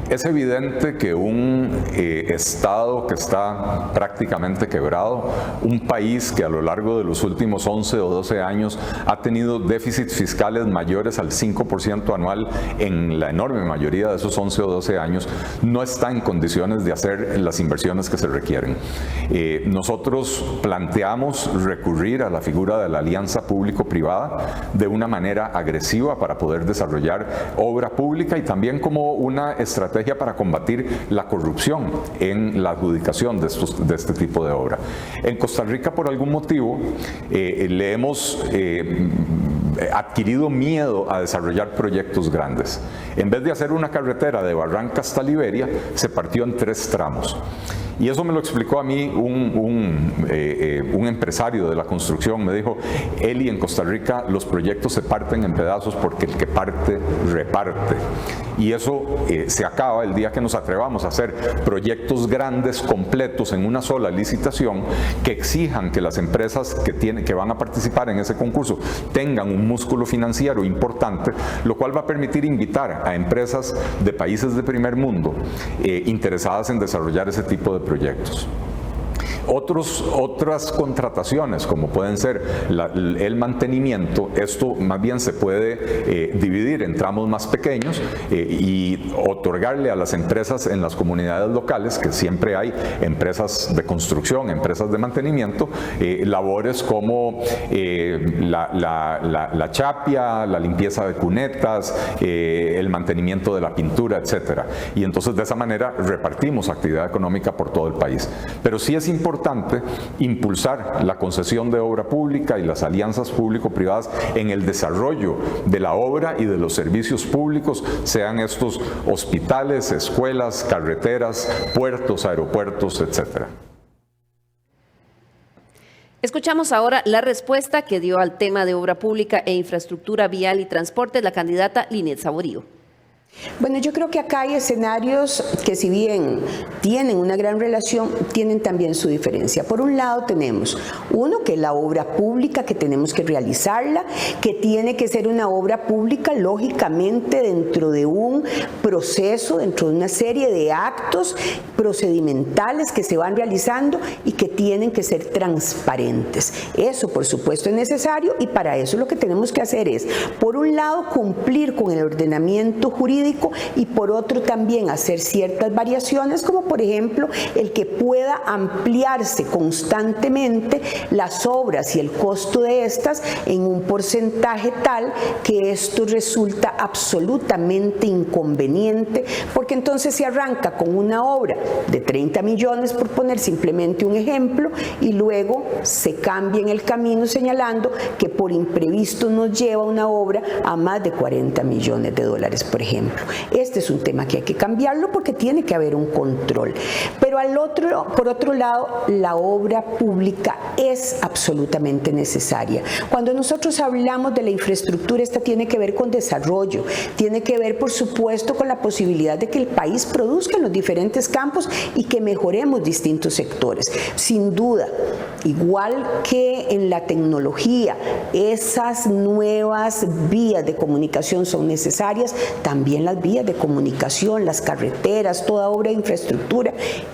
Es evidente que un Estado que está prácticamente quebrado, un país que a lo largo de los últimos 11 o 12 años ha tenido déficits fiscales mayores al 5% anual en la enorme mayoría de esos 11 o 12 años, no está en condiciones de hacer las inversiones que se requieren. Nosotros planteamos recurrir a la figura de la alianza público-privada de una manera agresiva para poder desarrollar obra pública, y también como una estrategia para combatir la corrupción en la adjudicación de este tipo de obra. En Costa Rica, por algún motivo, le hemos adquirido miedo a desarrollar proyectos grandes. En vez de hacer una carretera de Barranca hasta Liberia, se partió en 3 tramos. Y eso me lo explicó a mí un empresario de la construcción. Me dijo: Eli, en Costa Rica los proyectos se parten en pedazos porque el que parte, reparte. Y eso se acaba el día que nos atrevamos a hacer proyectos grandes, completos, en una sola licitación, que exijan que las empresas que van a participar en ese concurso tengan un músculo financiero importante, lo cual va a permitir invitar a empresas de países de primer mundo interesadas en desarrollar ese tipo de proyectos. Otras contrataciones, como pueden ser el mantenimiento, esto más bien se puede dividir en tramos más pequeños y otorgarle a las empresas en las comunidades locales, que siempre hay empresas de construcción, empresas de mantenimiento, labores como la chapia, la limpieza de cunetas, el mantenimiento de la pintura, etc. Y entonces de esa manera repartimos actividad económica por todo el país. Pero sí es importante impulsar la concesión de obra pública y las alianzas público-privadas en el desarrollo de la obra y de los servicios públicos, sean estos hospitales, escuelas, carreteras, puertos, aeropuertos, etc. Escuchamos ahora la respuesta que dio al tema de obra pública e infraestructura vial y transporte la candidata Linet Saborío. Bueno, yo creo que acá hay escenarios que, si bien tienen una gran relación, tienen también su diferencia. Por un lado tenemos uno, que es la obra pública, que tenemos que realizarla, que tiene que ser una obra pública lógicamente dentro de un proceso, dentro de una serie de actos procedimentales que se van realizando y que tienen que ser transparentes. Eso, por supuesto, es necesario, y para eso lo que tenemos que hacer es, por un lado, cumplir con el ordenamiento jurídico jurídico, y por otro también hacer ciertas variaciones, como por ejemplo el que pueda ampliarse constantemente las obras y el costo de estas en un porcentaje tal que esto resulta absolutamente inconveniente, porque entonces se arranca con una obra de 30 millones, por poner simplemente un ejemplo, y luego se cambia en el camino señalando que por imprevisto nos lleva una obra a más de 40 millones de dólares, por ejemplo. Este es un tema que hay que cambiarlo porque tiene que haber un control. Pero por otro lado, la obra pública es absolutamente necesaria. Cuando nosotros hablamos de la infraestructura, esta tiene que ver con desarrollo, tiene que ver, por supuesto, con la posibilidad de que el país produzca en los diferentes campos y que mejoremos distintos sectores. Sin duda, igual que en la tecnología, esas nuevas vías de comunicación son necesarias, también las vías de comunicación, las carreteras, toda obra de infraestructura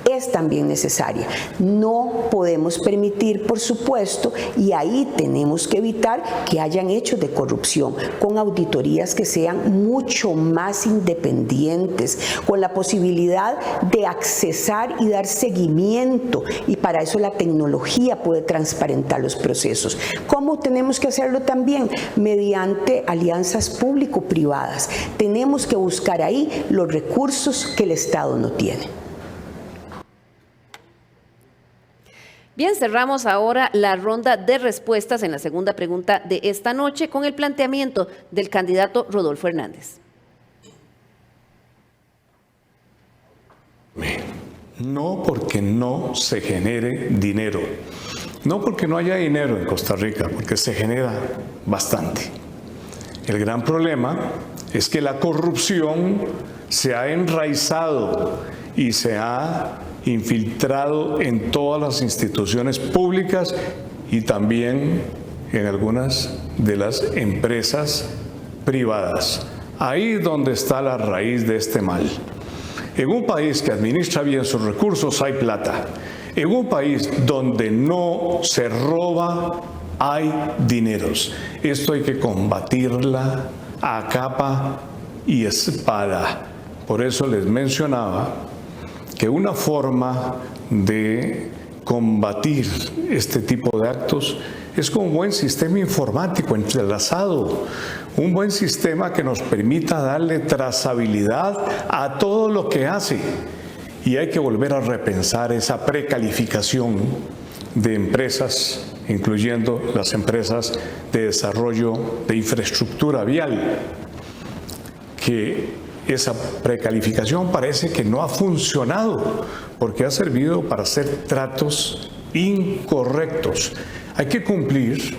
es también necesaria. No podemos permitir, por supuesto, y ahí tenemos que evitar que hayan hechos de corrupción, con auditorías que sean mucho más independientes, con la posibilidad de accesar y dar seguimiento, y para eso la tecnología puede transparentar los procesos. ¿Cómo tenemos que hacerlo también? Mediante alianzas público-privadas. Tenemos que buscar ahí los recursos que el Estado no tiene. Bien, cerramos ahora la ronda de respuestas en la segunda pregunta de esta noche con el planteamiento del candidato Rodolfo Hernández. No porque no se genere dinero, no porque no haya dinero en Costa Rica, porque se genera bastante. El gran problema es que la corrupción se ha enraizado y se ha infiltrado en todas las instituciones públicas y también en algunas de las empresas privadas. Ahí es donde está la raíz de este mal. En un país que administra bien sus recursos hay plata. En un país donde no se roba hay dineros. Esto hay que combatirla a capa y espada. Por eso les mencionaba que una forma de combatir este tipo de actos es con un buen sistema informático entrelazado, un buen sistema que nos permita darle trazabilidad a todo lo que hace. Y hay que volver a repensar esa precalificación de empresas, incluyendo las empresas de desarrollo de infraestructura vial, que esa precalificación parece que no ha funcionado porque ha servido para hacer tratos incorrectos. Hay que cumplir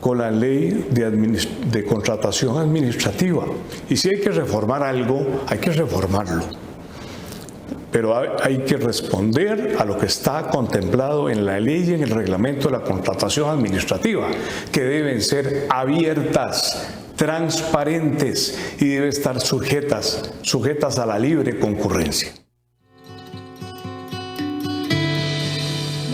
con la ley de contratación administrativa, y si hay que reformar algo, hay que reformarlo. Pero hay que responder a lo que está contemplado en la ley y en el reglamento de la contratación administrativa, que deben ser abiertas, transparentes y deben estar sujetas a la libre concurrencia.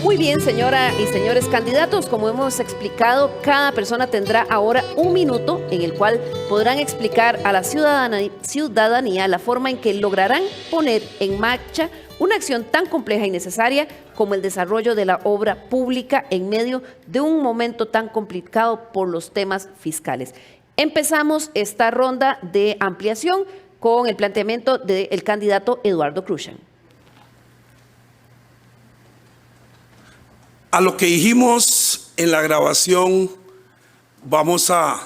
Muy bien, señora y señores candidatos, como hemos explicado, cada persona tendrá ahora un minuto en el cual podrán explicar a la ciudadanía la forma en que lograrán poner en marcha una acción tan compleja y necesaria como el desarrollo de la obra pública en medio de un momento tan complicado por los temas fiscales. Empezamos esta ronda de ampliación con el planteamiento del candidato Eduardo Cruzan. A lo que dijimos en la grabación, vamos a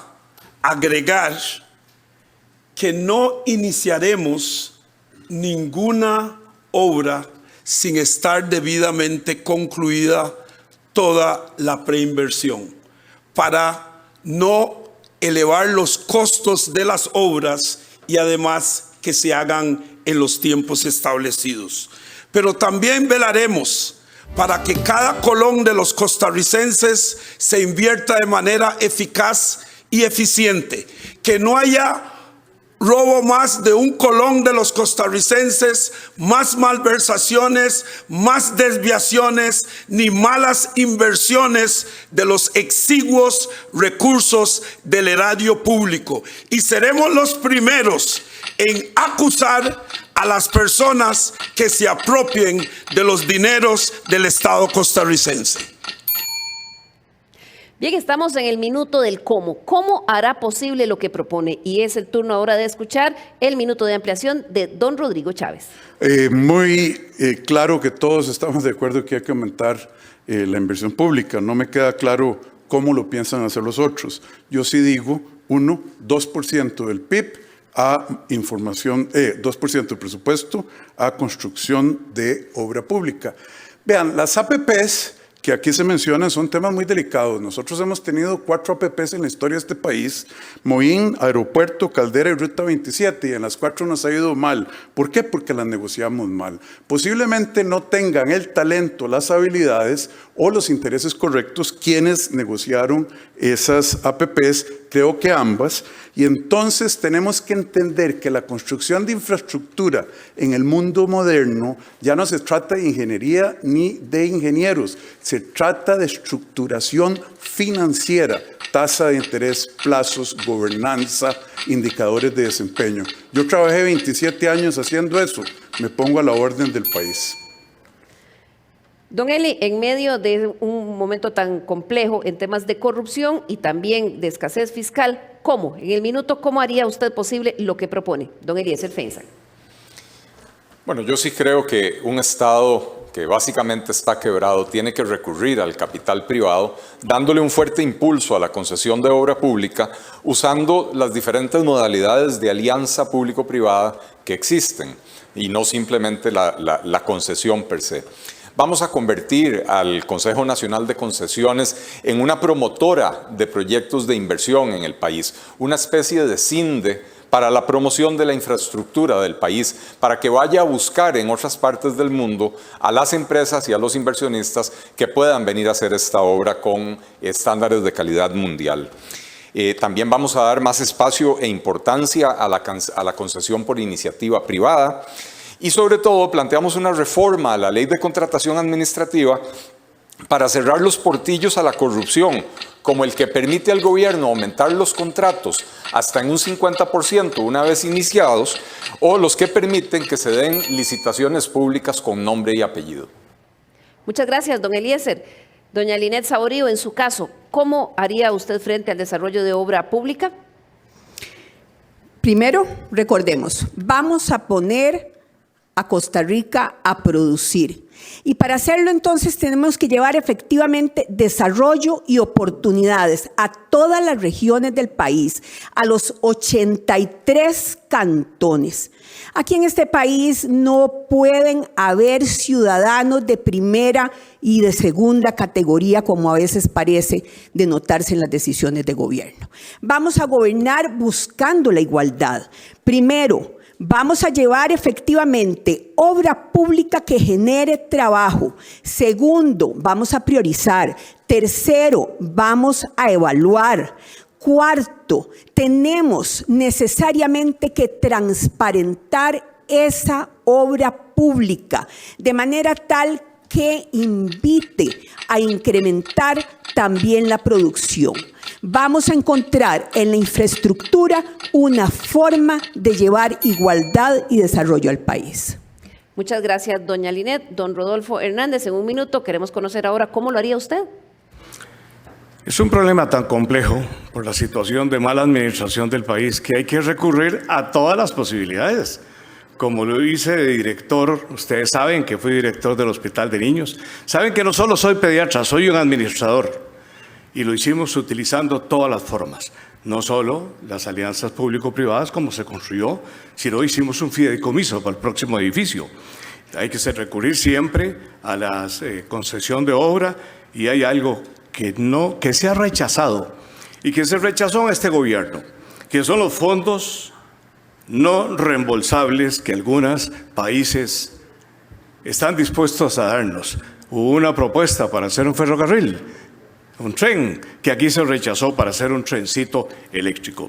agregar que no iniciaremos ninguna obra sin estar debidamente concluida toda la preinversión, para no elevar los costos de las obras y además que se hagan en los tiempos establecidos. Pero también velaremos para que cada colón de los costarricenses se invierta de manera eficaz y eficiente, que no haya robo más de un colón de los costarricenses, más malversaciones, más desviaciones, ni malas inversiones de los exiguos recursos del erario público. Y seremos los primeros en acusar a las personas que se apropien de los dineros del Estado costarricense. Bien, estamos en el minuto del cómo. ¿Cómo hará posible lo que propone? Y es el turno ahora de escuchar el minuto de ampliación de don Rodrigo Chávez. Muy claro que todos estamos de acuerdo que hay que aumentar la inversión pública. No me queda claro cómo lo piensan hacer los otros. Yo sí digo, 2% del PIB a información, 2% del presupuesto a construcción de obra pública. Vean, las APPs que aquí se mencionan son temas muy delicados. Nosotros hemos tenido 4 APPs en la historia de este país: Moín, Aeropuerto, Caldera y Ruta 27, y en las 4 nos ha ido mal. ¿Por qué? Porque las negociamos mal. Posiblemente no tengan el talento, las habilidades o los intereses correctos quienes negociaron esas APPs, creo que ambas, y entonces tenemos que entender que la construcción de infraestructura en el mundo moderno ya no se trata de ingeniería ni de ingenieros, se trata de estructuración financiera, tasa de interés, plazos, gobernanza, indicadores de desempeño. Yo trabajé 27 años haciendo eso, me pongo a la orden del país. Don Eli, en medio de un momento tan complejo en temas de corrupción y también de escasez fiscal, ¿cómo? En el minuto, ¿cómo haría usted posible lo que propone? Don Eliezer Feinstein. Bueno, yo sí creo que un Estado que básicamente está quebrado tiene que recurrir al capital privado, dándole un fuerte impulso a la concesión de obra pública, usando las diferentes modalidades de alianza público-privada que existen y no simplemente la concesión per se. Vamos a convertir al Consejo Nacional de Concesiones en una promotora de proyectos de inversión en el país, una especie de CINDE para la promoción de la infraestructura del país, para que vaya a buscar en otras partes del mundo a las empresas y a los inversionistas que puedan venir a hacer esta obra con estándares de calidad mundial. También vamos a dar más espacio e importancia a la concesión por iniciativa privada. Y sobre todo planteamos una reforma a la ley de contratación administrativa para cerrar los portillos a la corrupción, como el que permite al gobierno aumentar los contratos hasta en un 50% una vez iniciados, o los que permiten que se den licitaciones públicas con nombre y apellido. Muchas gracias, don Eliezer. Doña Linet Saborío, en su caso, ¿cómo haría usted frente al desarrollo de obra pública? Primero, recordemos, vamos a poner a Costa Rica a producir. Y para hacerlo entonces tenemos que llevar efectivamente desarrollo y oportunidades a todas las regiones del país, a los 83 cantones. Aquí en este país no pueden haber ciudadanos de primera y de segunda categoría, como a veces parece denotarse en las decisiones de gobierno. Vamos a gobernar buscando la igualdad. Primero, vamos a llevar efectivamente obra pública que genere trabajo. Segundo, vamos a priorizar. Tercero, vamos a evaluar. Cuarto, tenemos necesariamente que transparentar esa obra pública de manera tal que invite a incrementar también la producción. Vamos a encontrar en la infraestructura una forma de llevar igualdad y desarrollo al país. Muchas gracias, doña Linet. Don Rodolfo Hernández, en un minuto queremos conocer ahora cómo lo haría usted. Es un problema tan complejo por la situación de mala administración del país que hay que recurrir a todas las posibilidades. Como lo hice de director, ustedes saben que fui director del Hospital de Niños, saben que no solo soy pediatra, soy un administrador. Y lo hicimos utilizando todas las formas, no solo las alianzas público-privadas como se construyó, sino hicimos un fideicomiso para el próximo edificio. Hay que recurrir siempre a la concesión de obra, y hay algo que se ha rechazado y que se rechazó en este gobierno, que son los fondos no reembolsables que algunos países están dispuestos a darnos. Hubo una propuesta para hacer un ferrocarril, un tren, que aquí se rechazó para hacer un trencito eléctrico.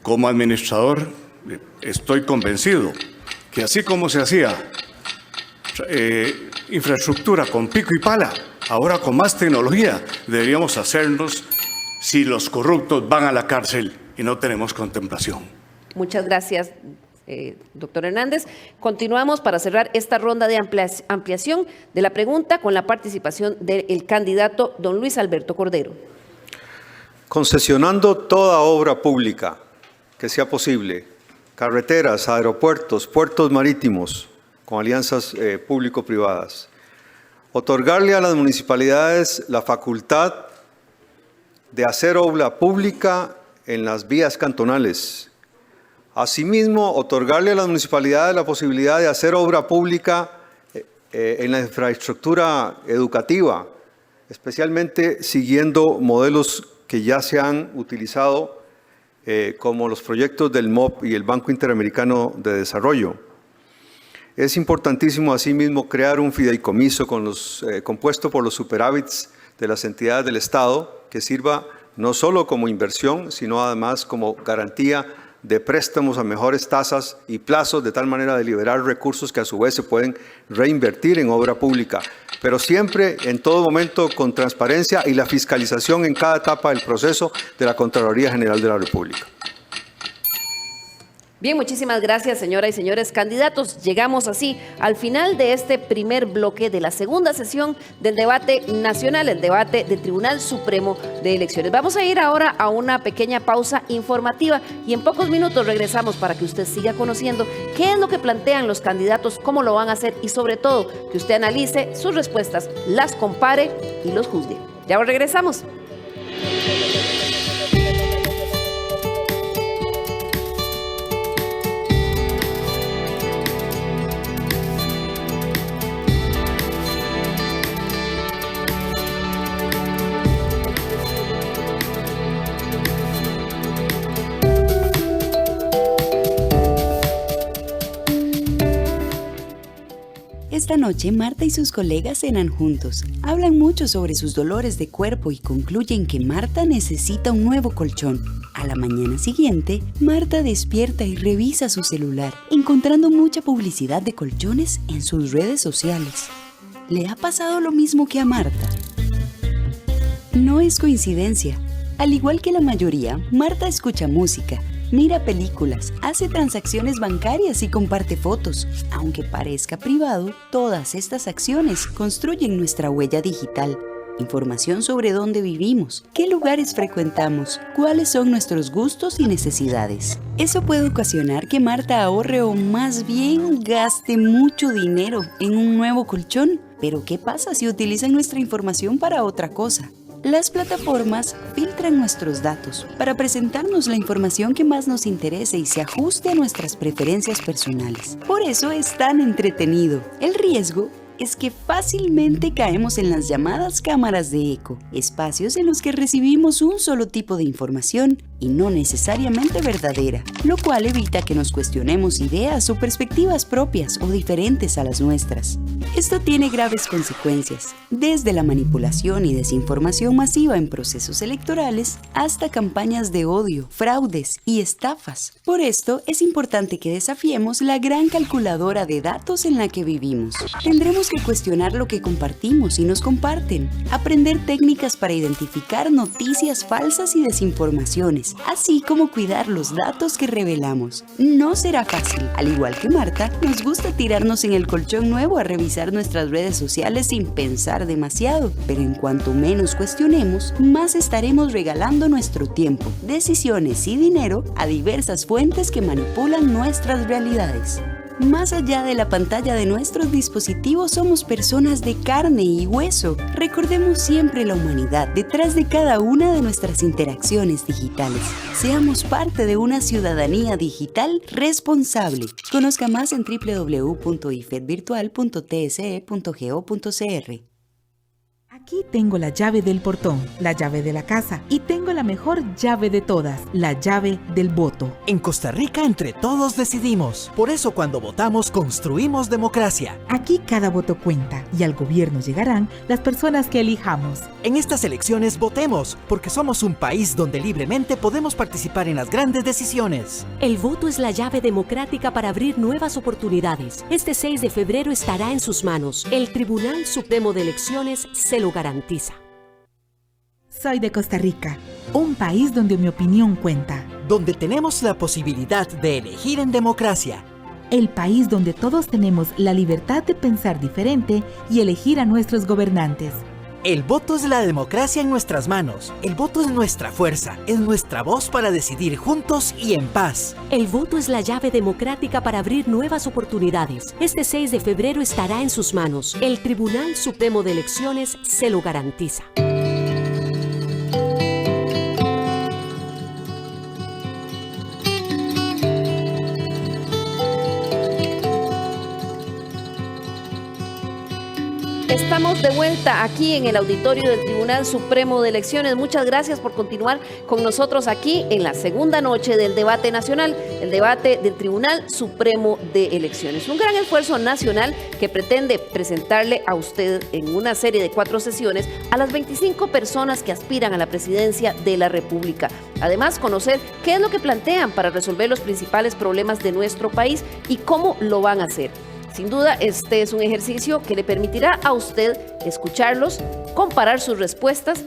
Como administrador, estoy convencido que así como se hacía infraestructura con pico y pala, ahora con más tecnología deberíamos hacernos si los corruptos van a la cárcel y no tenemos contemplación. Muchas gracias, doctor Hernández. Continuamos para cerrar esta ronda de ampliación de la pregunta con la participación del candidato don Luis Alberto Cordero. Concesionando toda obra pública que sea posible, carreteras, aeropuertos, puertos marítimos, con alianzas público-privadas. Otorgarle a las municipalidades la facultad de hacer obra pública en las vías cantonales. Asimismo, otorgarle a las municipalidades la posibilidad de hacer obra pública en la infraestructura educativa, especialmente siguiendo modelos que ya se han utilizado como los proyectos del MOP y el Banco Interamericano de Desarrollo. Es importantísimo asimismo crear un fideicomiso compuesto por los superávits de las entidades del Estado que sirva no solo como inversión, sino además como garantía de préstamos a mejores tasas y plazos, de tal manera de liberar recursos que a su vez se pueden reinvertir en obra pública, pero siempre, en todo momento, con transparencia y la fiscalización en cada etapa del proceso de la Contraloría General de la República. Bien, muchísimas gracias, señoras y señores candidatos. Llegamos así al final de este primer bloque de la segunda sesión del debate nacional, el debate del Tribunal Supremo de Elecciones. Vamos a ir ahora a una pequeña pausa informativa y en pocos minutos regresamos para que usted siga conociendo qué es lo que plantean los candidatos, cómo lo van a hacer y sobre todo que usted analice sus respuestas, las compare y los juzgue. Ya regresamos. Esta noche, Marta y sus colegas cenan juntos. Hablan mucho sobre sus dolores de cuerpo y concluyen que Marta necesita un nuevo colchón. A la mañana siguiente, Marta despierta y revisa su celular, encontrando mucha publicidad de colchones en sus redes sociales. ¿Le ha pasado lo mismo que a Marta? No es coincidencia. Al igual que la mayoría, Marta escucha música, mira películas, hace transacciones bancarias y comparte fotos. Aunque parezca privado, todas estas acciones construyen nuestra huella digital. Información sobre dónde vivimos, qué lugares frecuentamos, cuáles son nuestros gustos y necesidades. Eso puede ocasionar que Marta ahorre o más bien gaste mucho dinero en un nuevo colchón. Pero ¿qué pasa si utilizan nuestra información para otra cosa? Las plataformas filtran nuestros datos para presentarnos la información que más nos interese y se ajuste a nuestras preferencias personales. Por eso es tan entretenido. El riesgo es que fácilmente caemos en las llamadas cámaras de eco, espacios en los que recibimos un solo tipo de información y no necesariamente verdadera, lo cual evita que nos cuestionemos ideas o perspectivas propias o diferentes a las nuestras. Esto tiene graves consecuencias, desde la manipulación y desinformación masiva en procesos electorales hasta campañas de odio, fraudes y estafas. Por esto, es importante que desafiemos la gran calculadora de datos en la que vivimos. Tendremos que cuestionar lo que compartimos y nos comparten, aprender técnicas para identificar noticias falsas y desinformaciones, así como cuidar los datos que revelamos. No será fácil. Al igual que Marta, nos gusta tirarnos en el colchón nuevo a revisar nuestras redes sociales sin pensar demasiado, pero en cuanto menos cuestionemos, más estaremos regalando nuestro tiempo, decisiones y dinero a diversas fuentes que manipulan nuestras realidades. Más allá de la pantalla de nuestros dispositivos, somos personas de carne y hueso. Recordemos siempre la humanidad detrás de cada una de nuestras interacciones digitales. Seamos parte de una ciudadanía digital responsable. Conozca más en www.ifedvirtual.tse.go.cr. Aquí tengo la llave del portón, la llave de la casa y tengo la mejor llave de todas, la llave del voto. En Costa Rica entre todos decidimos. Por eso cuando votamos construimos democracia. Aquí cada voto cuenta y al gobierno llegarán las personas que elijamos. En estas elecciones votemos, porque somos un país donde libremente podemos participar en las grandes decisiones. El voto es la llave democrática para abrir nuevas oportunidades. Este 6 de febrero estará en sus manos. El Tribunal Supremo de Elecciones se lo garantiza. Soy de Costa Rica, un país donde mi opinión cuenta. donde tenemos la posibilidad de elegir en democracia. El país donde todos tenemos la libertad de pensar diferente y elegir a nuestros gobernantes. El voto es la democracia en nuestras manos. El voto es nuestra fuerza, es nuestra voz para decidir juntos y en paz. El voto es la llave democrática para abrir nuevas oportunidades. Este 6 de febrero estará en sus manos. El Tribunal Supremo de Elecciones se lo garantiza. Estamos de vuelta aquí en el auditorio del Tribunal Supremo de Elecciones. Muchas gracias por continuar con nosotros aquí en la segunda noche del debate nacional, el debate del Tribunal Supremo de Elecciones. Un gran esfuerzo nacional que pretende presentarle a usted en una serie de 4 sesiones a las 25 personas que aspiran a la presidencia de la República. Además, conocer qué es lo que plantean para resolver los principales problemas de nuestro país y cómo lo van a hacer. Sin duda, este es un ejercicio que le permitirá a usted escucharlos, comparar sus respuestas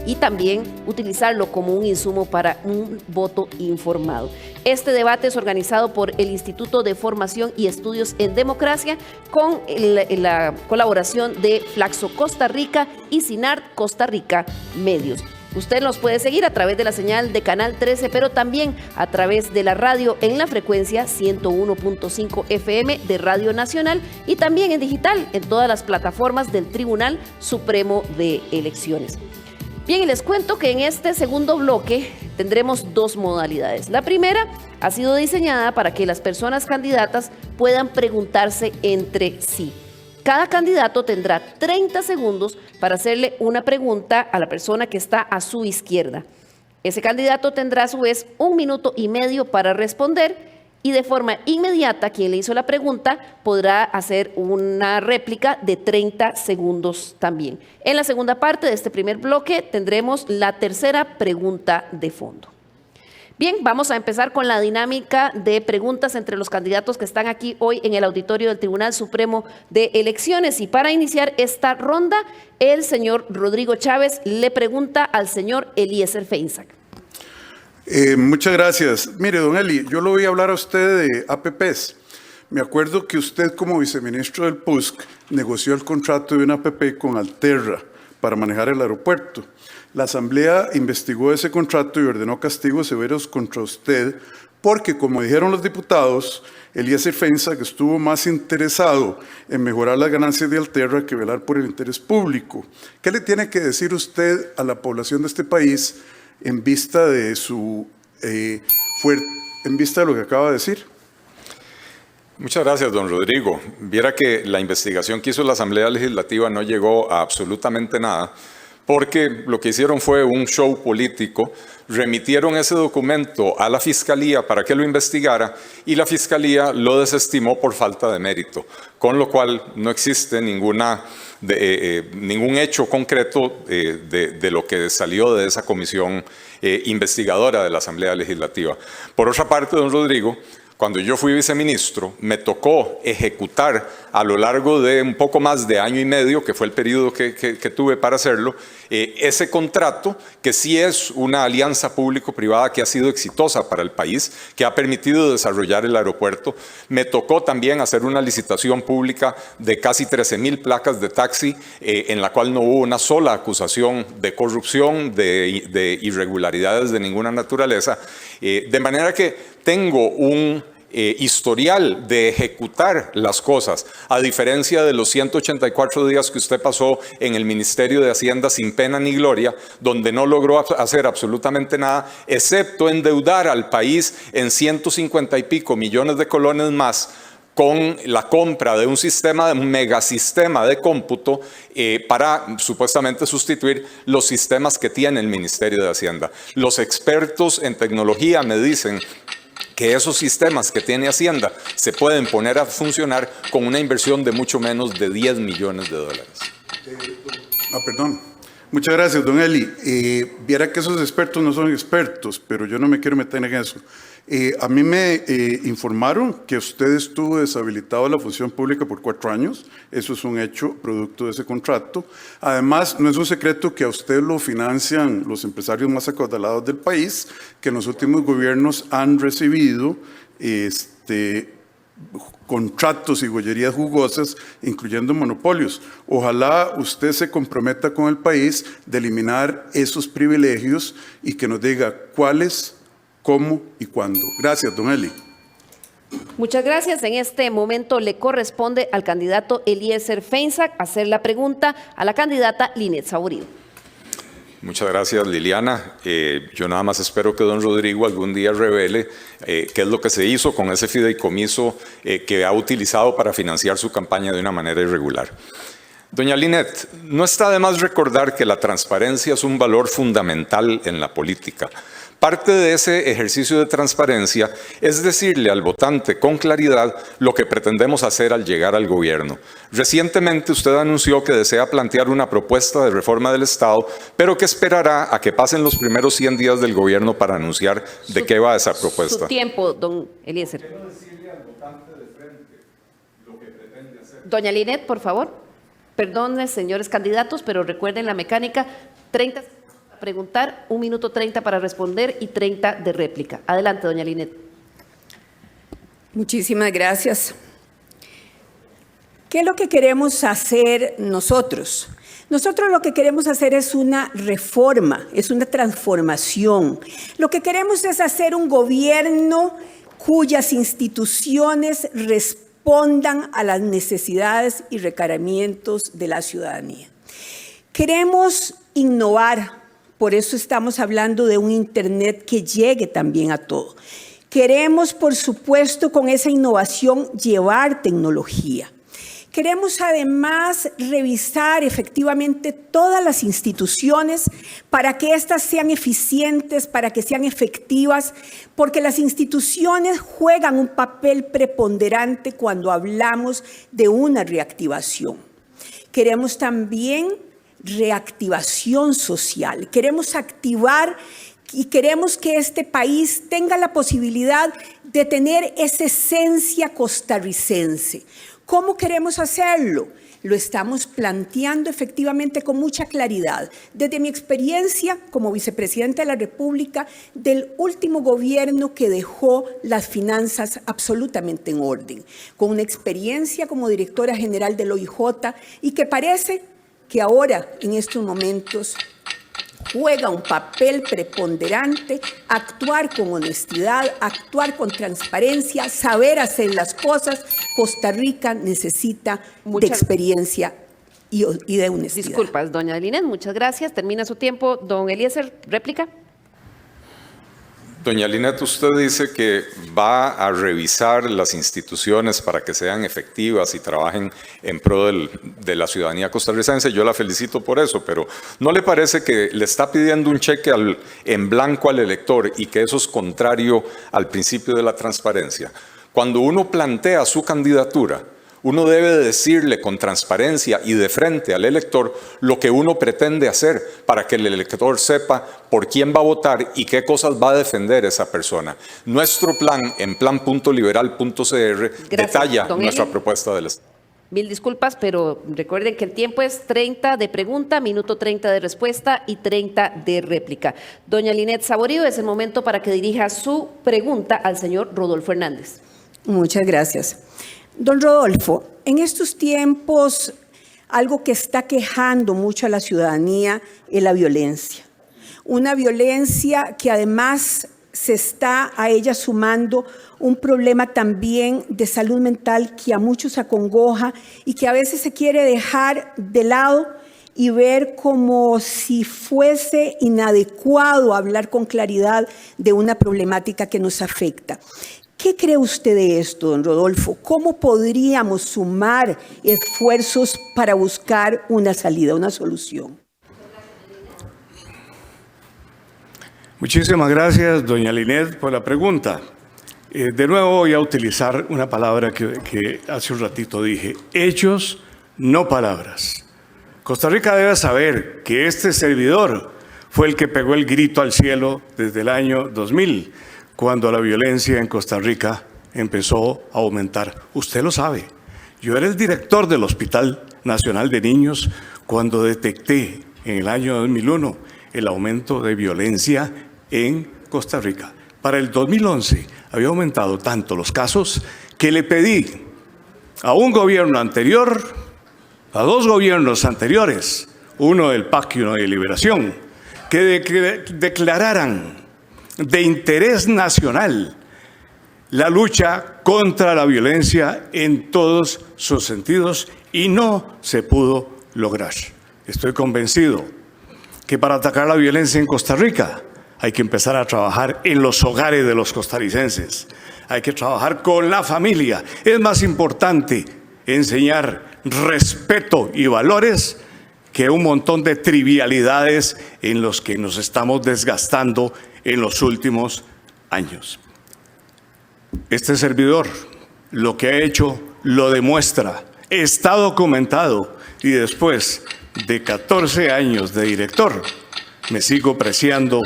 y también utilizarlo como un insumo para un voto informado. Este debate es organizado por el Instituto de Formación y Estudios en Democracia con la colaboración de Flaxo Costa Rica y CINART Costa Rica Medios. Usted nos puede seguir a través de la señal de Canal 13, pero también a través de la radio en la frecuencia 101.5 FM de Radio Nacional y también en digital en todas las plataformas del Tribunal Supremo de Elecciones. Bien, y les cuento que en este segundo bloque tendremos 2 modalidades. La primera ha sido diseñada para que las personas candidatas puedan preguntarse entre sí. Cada candidato tendrá 30 segundos para hacerle una pregunta a la persona que está a su izquierda. Ese candidato tendrá a su vez 1 minuto y medio para responder y de forma inmediata quien le hizo la pregunta podrá hacer una réplica de 30 segundos también. En la segunda parte de este primer bloque tendremos la tercera pregunta de fondo. Bien, vamos a empezar con la dinámica de preguntas entre los candidatos que están aquí hoy en el auditorio del Tribunal Supremo de Elecciones. Y para iniciar esta ronda, el señor Rodrigo Chávez le pregunta al señor Eliezer Feinsack. Muchas gracias. Mire, don Eli, yo le voy a hablar a usted de APPs. Me acuerdo que usted como viceministro del PUSC negoció el contrato de una APP con Alterra para manejar el aeropuerto. La Asamblea investigó ese contrato y ordenó castigos severos contra usted porque, como dijeron los diputados, Eliezer Feinsack estuvo más interesado en mejorar las ganancias de Alterra que velar por el interés público. ¿Qué le tiene que decir usted a la población de este país en vista de en vista de lo que acaba de decir? Muchas gracias, don Rodrigo. Viera que la investigación que hizo la Asamblea Legislativa no llegó a absolutamente nada, porque lo que hicieron fue un show político, remitieron ese documento a la Fiscalía para que lo investigara y la Fiscalía lo desestimó por falta de mérito, con lo cual no existe ningún hecho concreto de lo que salió de esa comisión investigadora de la Asamblea Legislativa. Por otra parte, don Rodrigo, cuando yo fui viceministro, me tocó ejecutar a lo largo de un poco más de año y medio, que fue el periodo que tuve para hacerlo, ese contrato, que sí es una alianza público-privada que ha sido exitosa para el país, que ha permitido desarrollar el aeropuerto. Me tocó también hacer una licitación pública de casi 13,000 placas de taxi, en la cual no hubo una sola acusación de corrupción, de irregularidades de ninguna naturaleza. De manera que tengo un historial de ejecutar las cosas, a diferencia de los 184 días que usted pasó en el Ministerio de Hacienda sin pena ni gloria, donde no logró hacer absolutamente nada, excepto endeudar al país en 150 y pico millones de colones más, con la compra de un megasistema de cómputo para supuestamente sustituir los sistemas que tiene el Ministerio de Hacienda. Los expertos en tecnología me dicen que esos sistemas que tiene Hacienda se pueden poner a funcionar con una inversión de mucho menos de $10 millones. Perdón. Muchas gracias, don Eli. Viera que esos expertos no son expertos, pero yo no me quiero meter en eso. A mí me informaron que usted estuvo deshabilitado de la función pública por 4 años. Eso es un hecho producto de ese contrato. Además, no es un secreto que a usted lo financian los empresarios más acaudalados del país, que en los últimos gobiernos han recibido contratos y gollerías jugosas, incluyendo monopolios. Ojalá usted se comprometa con el país de eliminar esos privilegios y que nos diga cuáles, cómo y cuándo. Gracias, don Eli. Muchas gracias. En este momento le corresponde al candidato Eliezer Feinsack hacer la pregunta a la candidata Linet Saborido. Muchas gracias, Liliana. Yo nada más espero que don Rodrigo algún día revele qué es lo que se hizo con ese fideicomiso que ha utilizado para financiar su campaña de una manera irregular. Doña Linet, no está de más recordar que la transparencia es un valor fundamental en la política. Parte de ese ejercicio de transparencia es decirle al votante con claridad lo que pretendemos hacer al llegar al gobierno. Recientemente usted anunció que desea plantear una propuesta de reforma del Estado, pero que esperará a que pasen los primeros 100 días del gobierno para anunciar de qué va esa propuesta. Su tiempo, don Eliezer. Doña Linet, por favor. Perdone, señores candidatos, pero recuerden la mecánica. 30 para preguntar, 1 minuto 30 para responder y 30 de réplica. Adelante, doña Linet. Muchísimas gracias. ¿Qué es lo que queremos hacer nosotros? Nosotros lo que queremos hacer es una reforma, es una transformación. Lo que queremos es hacer un gobierno cuyas instituciones respondan a las necesidades y requerimientos de la ciudadanía. Queremos innovar, por eso estamos hablando de un Internet que llegue también a todo. Queremos, por supuesto, con esa innovación llevar tecnología. Queremos además revisar efectivamente todas las instituciones para que éstas sean eficientes, para que sean efectivas, porque las instituciones juegan un papel preponderante cuando hablamos de una reactivación. Queremos también reactivación social, queremos activar y queremos que este país tenga la posibilidad de tener esa esencia costarricense. ¿Cómo queremos hacerlo? Lo estamos planteando efectivamente con mucha claridad. Desde mi experiencia como vicepresidenta de la República, del último gobierno que dejó las finanzas absolutamente en orden, con una experiencia como directora general del OIJ y que parece que ahora, en estos momentos, juega un papel preponderante, actuar con honestidad, actuar con transparencia, saber hacer las cosas. Costa Rica necesita de experiencia y de honestidad. Disculpas, doña Linet, muchas gracias. Termina su tiempo. Don Eliezer, réplica. Doña Linet, usted dice que va a revisar las instituciones para que sean efectivas y trabajen en pro de la ciudadanía costarricense. Yo la felicito por eso, pero ¿no le parece que le está pidiendo un cheque en blanco al elector y que eso es contrario al principio de la transparencia? Cuando uno plantea su candidatura, uno debe decirle con transparencia y de frente al elector lo que uno pretende hacer para que el elector sepa por quién va a votar y qué cosas va a defender esa persona. Nuestro plan en plan.liberal.cr detalla nuestra propuesta del Estado. Mil disculpas, pero recuerden que el tiempo es 30 de pregunta, minuto 30 de respuesta y 30 de réplica. Doña Linet Saborido, es el momento para que dirija su pregunta al señor Rodolfo Hernández. Muchas gracias. Don Rodolfo, en estos tiempos algo que está quejando mucho a la ciudadanía es la violencia. Una violencia que además se está a ella sumando un problema también de salud mental que a muchos acongoja y que a veces se quiere dejar de lado y ver como si fuese inadecuado hablar con claridad de una problemática que nos afecta. ¿Qué cree usted de esto, don Rodolfo? ¿Cómo podríamos sumar esfuerzos para buscar una salida, una solución? Muchísimas gracias, doña Linet, por la pregunta. De nuevo voy a utilizar una palabra que hace un ratito dije. Hechos, no palabras. Costa Rica debe saber que este servidor fue el que pegó el grito al cielo desde el año 2000, cuando la violencia en Costa Rica empezó a aumentar. Usted lo sabe. Yo era el director del Hospital Nacional de Niños cuando detecté en el año 2001 el aumento de violencia en Costa Rica. Para el 2011 había aumentado tanto los casos que le pedí a un gobierno anterior, a dos gobiernos anteriores, uno del PAC y uno de Liberación, que declararan de interés nacional la lucha contra la violencia en todos sus sentidos y no se pudo lograr. Estoy convencido que para atacar la violencia en Costa Rica hay que empezar a trabajar en los hogares de los costarricenses. Hay que trabajar con la familia. Es más importante enseñar respeto y valores que un montón de trivialidades en los que nos estamos desgastando en los últimos años. Este servidor lo que ha hecho lo demuestra, está documentado y después de 14 años de director me sigo apreciando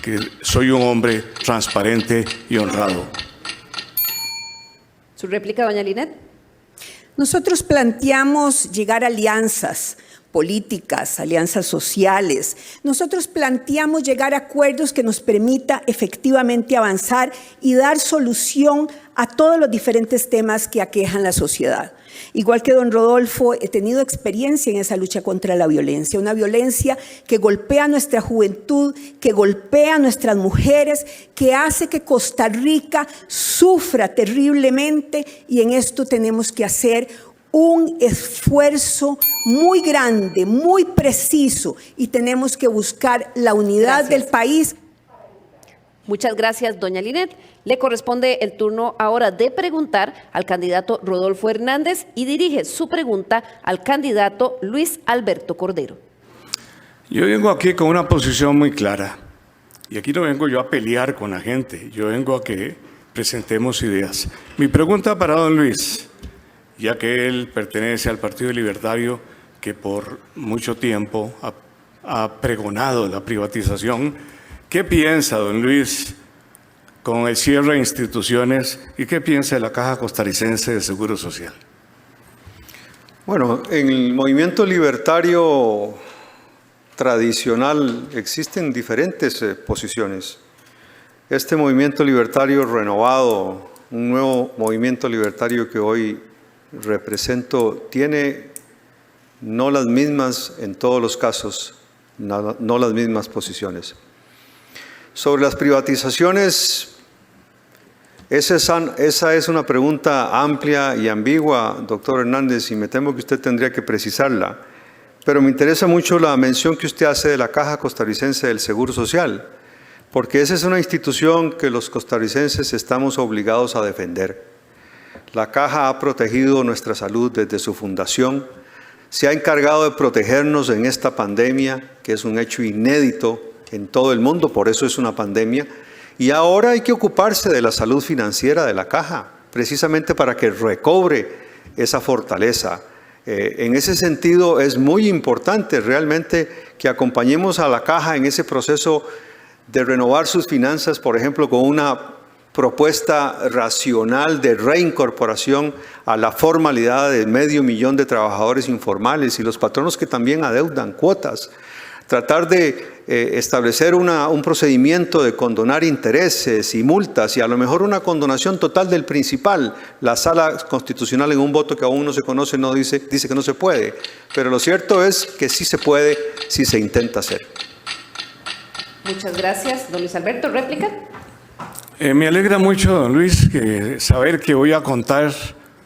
que soy un hombre transparente y honrado. ¿Su réplica, doña Linet? Nosotros planteamos llegar a alianzas políticas, alianzas sociales. Nosotros planteamos llegar a acuerdos que nos permita efectivamente avanzar y dar solución a todos los diferentes temas que aquejan la sociedad. Igual que don Rodolfo, he tenido experiencia en esa lucha contra la violencia, una violencia que golpea a nuestra juventud, que golpea a nuestras mujeres, que hace que Costa Rica sufra terriblemente, y en esto tenemos que hacer un esfuerzo muy grande, muy preciso, y tenemos que buscar la unidad del país. Muchas gracias, doña Linet. Le corresponde el turno ahora de preguntar al candidato Rodolfo Hernández y dirige su pregunta al candidato Luis Alberto Cordero. Yo vengo aquí con una posición muy clara y aquí no vengo yo a pelear con la gente, yo vengo a que presentemos ideas. Mi pregunta para don Luis, ya que él pertenece al Partido Libertario que por mucho tiempo ha pregonado la privatización, ¿qué piensa don Luis con el cierre de instituciones y qué piensa de la Caja Costarricense de Seguro Social? Bueno, en el movimiento libertario tradicional existen diferentes posiciones. Este movimiento libertario renovado, un nuevo movimiento libertario que hoy represento, tiene no las mismas, en todos los casos, no las mismas posiciones. Sobre las privatizaciones, esa es una pregunta amplia y ambigua, doctor Hernández, y me temo que usted tendría que precisarla. Pero me interesa mucho la mención que usted hace de la Caja Costarricense del Seguro Social, porque esa es una institución que los costarricenses estamos obligados a defender. La Caja ha protegido nuestra salud desde su fundación, se ha encargado de protegernos en esta pandemia, que es un hecho inédito en todo el mundo, por eso es una pandemia, y ahora hay que ocuparse de la salud financiera de la Caja, precisamente para que recobre esa fortaleza. En ese sentido es muy importante realmente que acompañemos a la Caja en ese proceso de renovar sus finanzas, por ejemplo, con una propuesta racional de reincorporación a la formalidad de 500,000 de trabajadores informales y los patronos que también adeudan cuotas. Tratar de establecer un procedimiento de condonar intereses y multas y a lo mejor una condonación total del principal. La Sala Constitucional en un voto que aún no se conoce no dice que no se puede, pero lo cierto es que sí se puede si se intenta hacer. Muchas gracias. Don Luis Alberto, ¿réplica? Me alegra mucho, don Luis, saber que voy a contar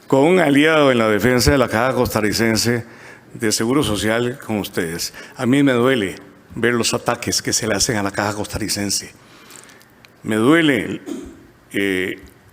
con un aliado en la defensa de la Caja Costarricense de Seguro Social con ustedes. A mí me duele ver los ataques que se le hacen a la Caja Costarricense. Me duele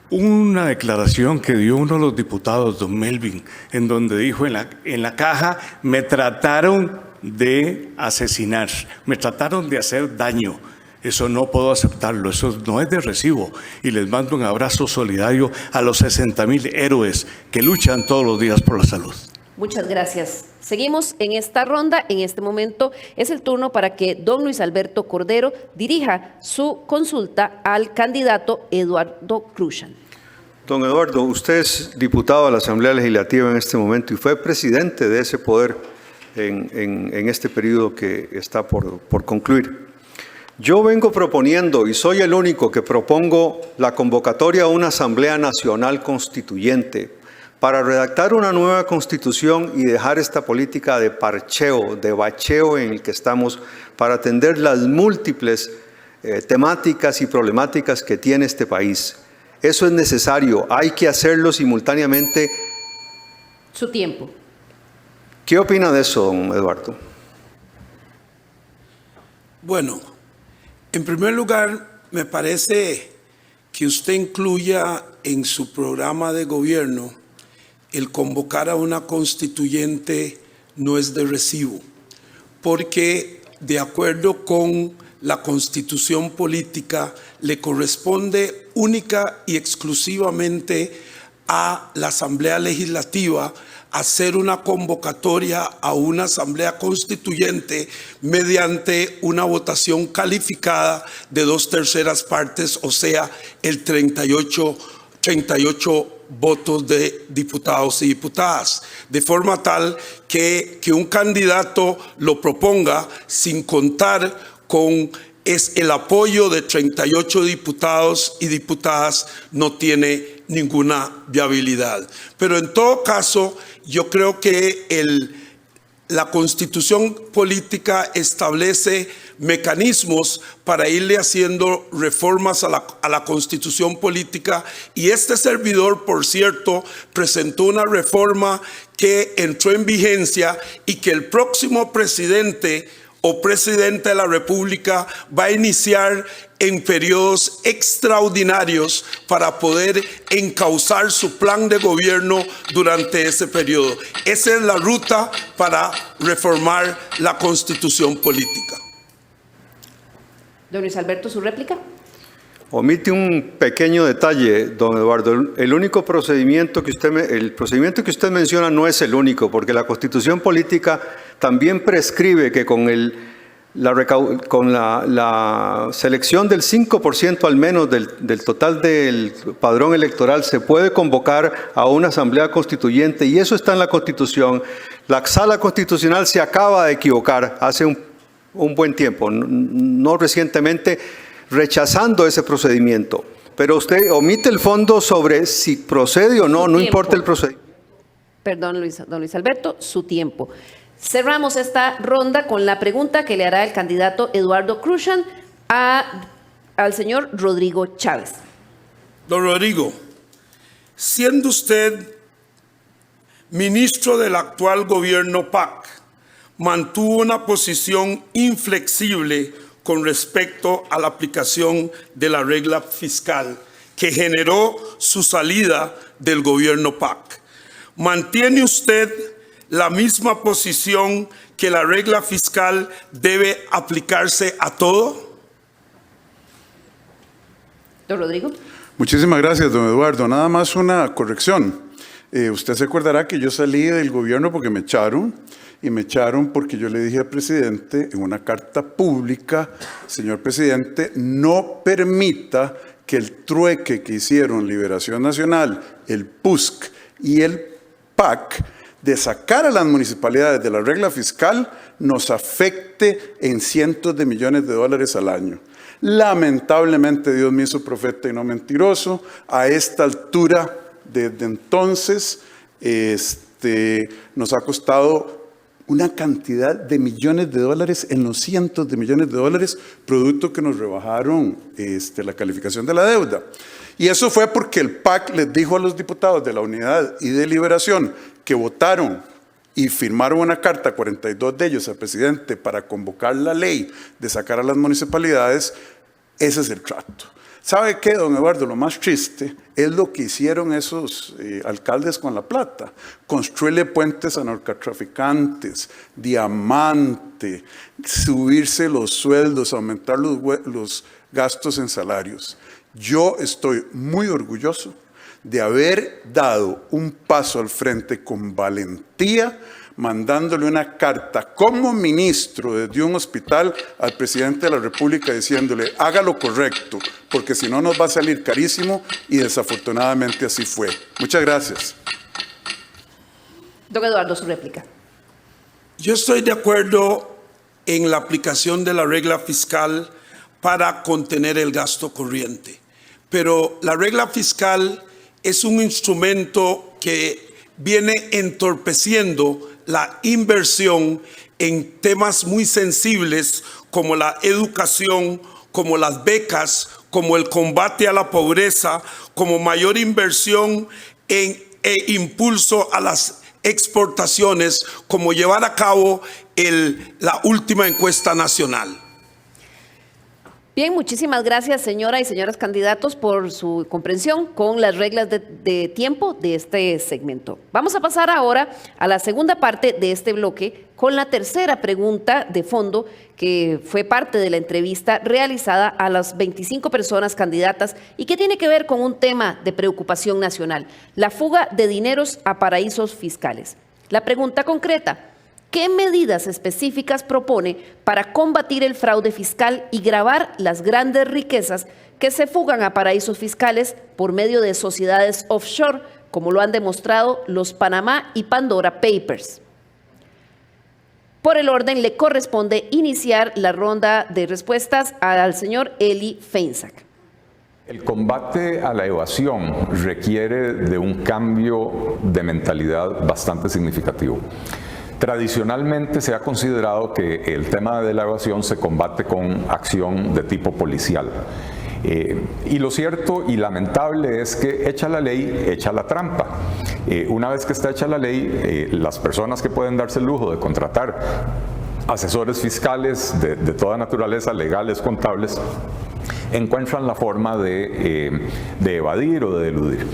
una declaración que dio uno de los diputados, don Melvin, en donde dijo en la Caja me trataron de asesinar, me trataron de hacer daño. Eso no puedo aceptarlo, eso no es de recibo. Y les mando un abrazo solidario a los 60,000 héroes que luchan todos los días por la salud. Muchas gracias. Seguimos en esta ronda. En este momento es el turno para que don Luis Alberto Cordero dirija su consulta al candidato Eduardo Cruzan. Don Eduardo, usted es diputado de la Asamblea Legislativa en este momento y fue presidente de ese poder en este periodo que está por concluir. Yo vengo proponiendo, y soy el único que propongo, la convocatoria a una Asamblea Nacional Constituyente para redactar una nueva Constitución y dejar esta política de parcheo, de bacheo en el que estamos para atender las múltiples temáticas y problemáticas que tiene este país. Eso es necesario, hay que hacerlo simultáneamente. Su tiempo. ¿Qué opina de eso, don Eduardo? Bueno, en primer lugar, me parece que usted incluya en su programa de gobierno el convocar a una constituyente no es de recibo, porque de acuerdo con la Constitución política le corresponde única y exclusivamente a la Asamblea Legislativa hacer una convocatoria a una Asamblea Constituyente mediante una votación calificada de 2/3 partes, o sea, el 38 votos de diputados y diputadas, de forma tal que un candidato lo proponga sin contar con el apoyo de 38 diputados y diputadas, no tiene ninguna viabilidad. Pero en todo caso, yo creo que la Constitución política establece mecanismos para irle haciendo reformas a la Constitución política, y este servidor, por cierto, presentó una reforma que entró en vigencia y que el próximo presidente o presidente de la República va a iniciar en periodos extraordinarios para poder encauzar su plan de gobierno durante ese periodo. Esa es la ruta para reformar la Constitución política. Don Luis Alberto, ¿su réplica? Omite un pequeño detalle, don Eduardo. El procedimiento que usted menciona no es el único, porque la Constitución política también prescribe que con la selección del 5% al menos del total del padrón electoral se puede convocar a una asamblea constituyente, y eso está en la Constitución. La Sala Constitucional se acaba de equivocar hace un buen tiempo, no recientemente, rechazando ese procedimiento. Pero usted omite el fondo sobre si procede o no, no importa el procedimiento. Perdón, don Luis Alberto, su tiempo. Cerramos esta ronda con la pregunta que le hará el candidato Eduardo Cruzan al señor Rodrigo Chávez. Don Rodrigo, siendo usted ministro del actual gobierno PAC, mantuvo una posición inflexible con respecto a la aplicación de la regla fiscal que generó su salida del gobierno PAC. ¿Mantiene usted la misma posición que la regla fiscal debe aplicarse a todo? Don Rodrigo. Muchísimas gracias, don Eduardo. Nada más una corrección. Usted se acordará que yo salí del gobierno porque me echaron. Y me echaron porque yo le dije al presidente en una carta pública: señor presidente, no permita que el trueque que hicieron Liberación Nacional, el PUSC y el PAC de sacar a las municipalidades de la regla fiscal nos afecte en cientos de millones de dólares al año. Lamentablemente Dios me hizo profeta y no mentiroso. A esta altura, desde entonces, nos ha costado una cantidad de millones de dólares en los cientos de millones de dólares, producto que nos rebajaron la calificación de la deuda. Y eso fue porque el PAC les dijo a los diputados de la Unidad y de Liberación, que votaron y firmaron una carta, 42 de ellos, al presidente para convocar la ley de sacar a las municipalidades. Ese es el trato. ¿Sabe qué, don Eduardo? Lo más triste es lo que hicieron esos alcaldes con la plata. Construirle puentes a narcotraficantes, diamante, subirse los sueldos, aumentar los gastos en salarios. Yo estoy muy orgulloso de haber dado un paso al frente con valentía, mandándole una carta como ministro desde un hospital al presidente de la República diciéndole, haga lo correcto, porque si no nos va a salir carísimo, y desafortunadamente así fue. Muchas gracias. Don Eduardo, su réplica. Yo estoy de acuerdo en la aplicación de la regla fiscal para contener el gasto corriente, pero la regla fiscal es un instrumento que viene entorpeciendo la inversión en temas muy sensibles como la educación, como las becas, como el combate a la pobreza, como mayor inversión e impulso a las exportaciones, como llevar a cabo la última encuesta nacional. Bien, muchísimas gracias, señora y señores candidatos, por su comprensión con las reglas de tiempo de este segmento. Vamos a pasar ahora a la segunda parte de este bloque con la tercera pregunta de fondo que fue parte de la entrevista realizada a las 25 personas candidatas y que tiene que ver con un tema de preocupación nacional, la fuga de dineros a paraísos fiscales. La pregunta concreta: ¿qué medidas específicas propone para combatir el fraude fiscal y gravar las grandes riquezas que se fugan a paraísos fiscales por medio de sociedades offshore, como lo han demostrado los Panamá y Pandora Papers? Por el orden, le corresponde iniciar la ronda de respuestas al señor Eli Feinsack. El combate a la evasión requiere de un cambio de mentalidad bastante significativo. Tradicionalmente se ha considerado que el tema de la evasión se combate con acción de tipo policial. Y lo cierto y lamentable es que hecha la ley, hecha la trampa. Una vez que está hecha la ley, las personas que pueden darse el lujo de contratar asesores fiscales de toda naturaleza, legales, contables, encuentran la forma de evadir o de eludir.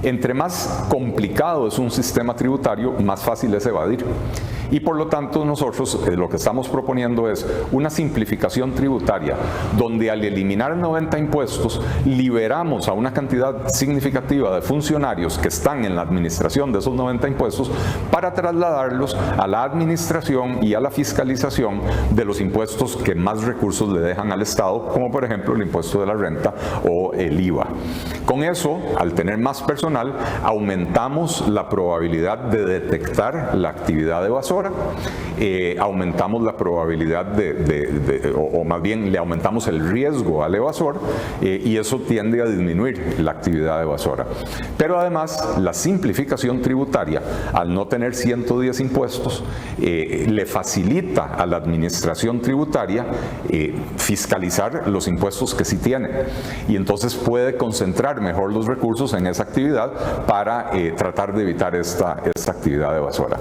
Entre más complicado es un sistema tributario, más fácil es evadir. Y por lo tanto nosotros lo que estamos proponiendo es una simplificación tributaria, donde al eliminar 90 impuestos, liberamos a una cantidad significativa de funcionarios que están en la administración de esos 90 impuestos para trasladarlos a la administración y a la fiscalización de los impuestos que más recursos le dejan al Estado, como por ejemplo el impuesto de la renta o el IVA. Con eso, al tener más personal, aumentamos la probabilidad de detectar la actividad evasora, aumentamos la probabilidad o más bien le aumentamos el riesgo al evasor, y eso tiende a disminuir la actividad evasora. Pero además, la simplificación tributaria, al no tener 110 impuestos, le facilita a la administración tributaria fiscalizar los impuestos que sí tiene, y entonces puede concentrar mejor los recursos en esa actividad para tratar de evitar esta actividad evasora.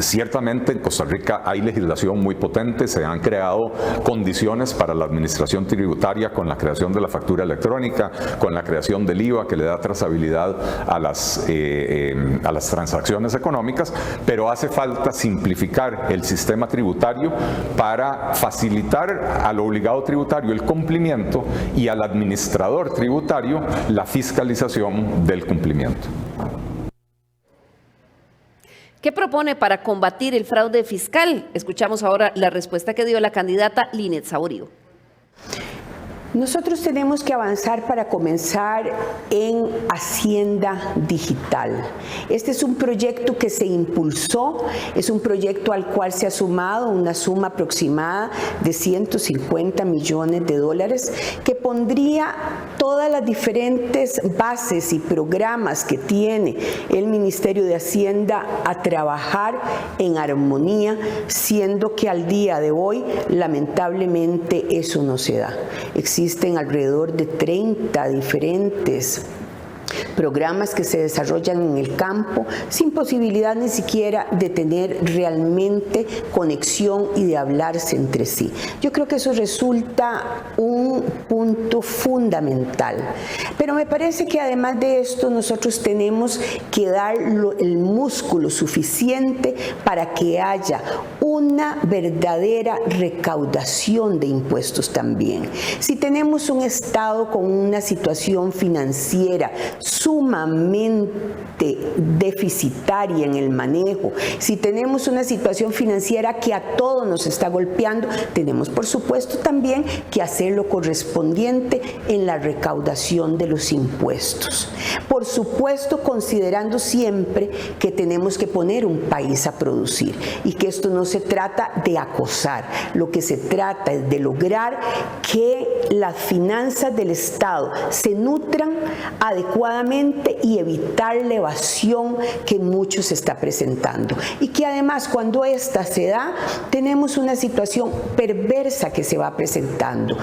Ciertamente en Costa Rica hay legislación muy potente, se han creado condiciones para la administración tributaria con la creación de la factura electrónica, con la creación del IVA que le da trazabilidad a las transacciones económicas, pero hace falta simplificar el sistema tributario para facilitar al obligado tributario el cumplimiento y al administrador tributario la fiscalización del cumplimiento. ¿Qué propone para combatir el fraude fiscal? Escuchamos ahora la respuesta que dio la candidata Linet Saborido. Nosotros tenemos que avanzar para comenzar en Hacienda Digital. Este es un proyecto que se impulsó, es un proyecto al cual se ha sumado una suma aproximada de 150 millones de dólares que pondría todas las diferentes bases y programas que tiene el Ministerio de Hacienda a trabajar en armonía, siendo que al día de hoy lamentablemente eso no se da. Existen alrededor de 30 diferentes programas que se desarrollan en el campo sin posibilidad ni siquiera de tener realmente conexión y de hablarse entre sí. Yo creo que eso resulta un punto fundamental. Pero me parece que además de esto nosotros tenemos que dar el músculo suficiente para que haya una verdadera recaudación de impuestos también. Si tenemos un Estado con una situación financiera sumamente deficitaria en el manejo, si tenemos una situación financiera que a todos nos está golpeando, tenemos por supuesto también que hacer lo correspondiente en la recaudación de los impuestos. Por supuesto, considerando siempre que tenemos que poner un país a producir y que esto no se trata de acosar, lo que se trata es de lograr que las finanzas del Estado se nutran adecuadamente y evitar la evasión que mucho se está presentando. Y que además cuando esta se da, tenemos una situación perversa que se va presentando,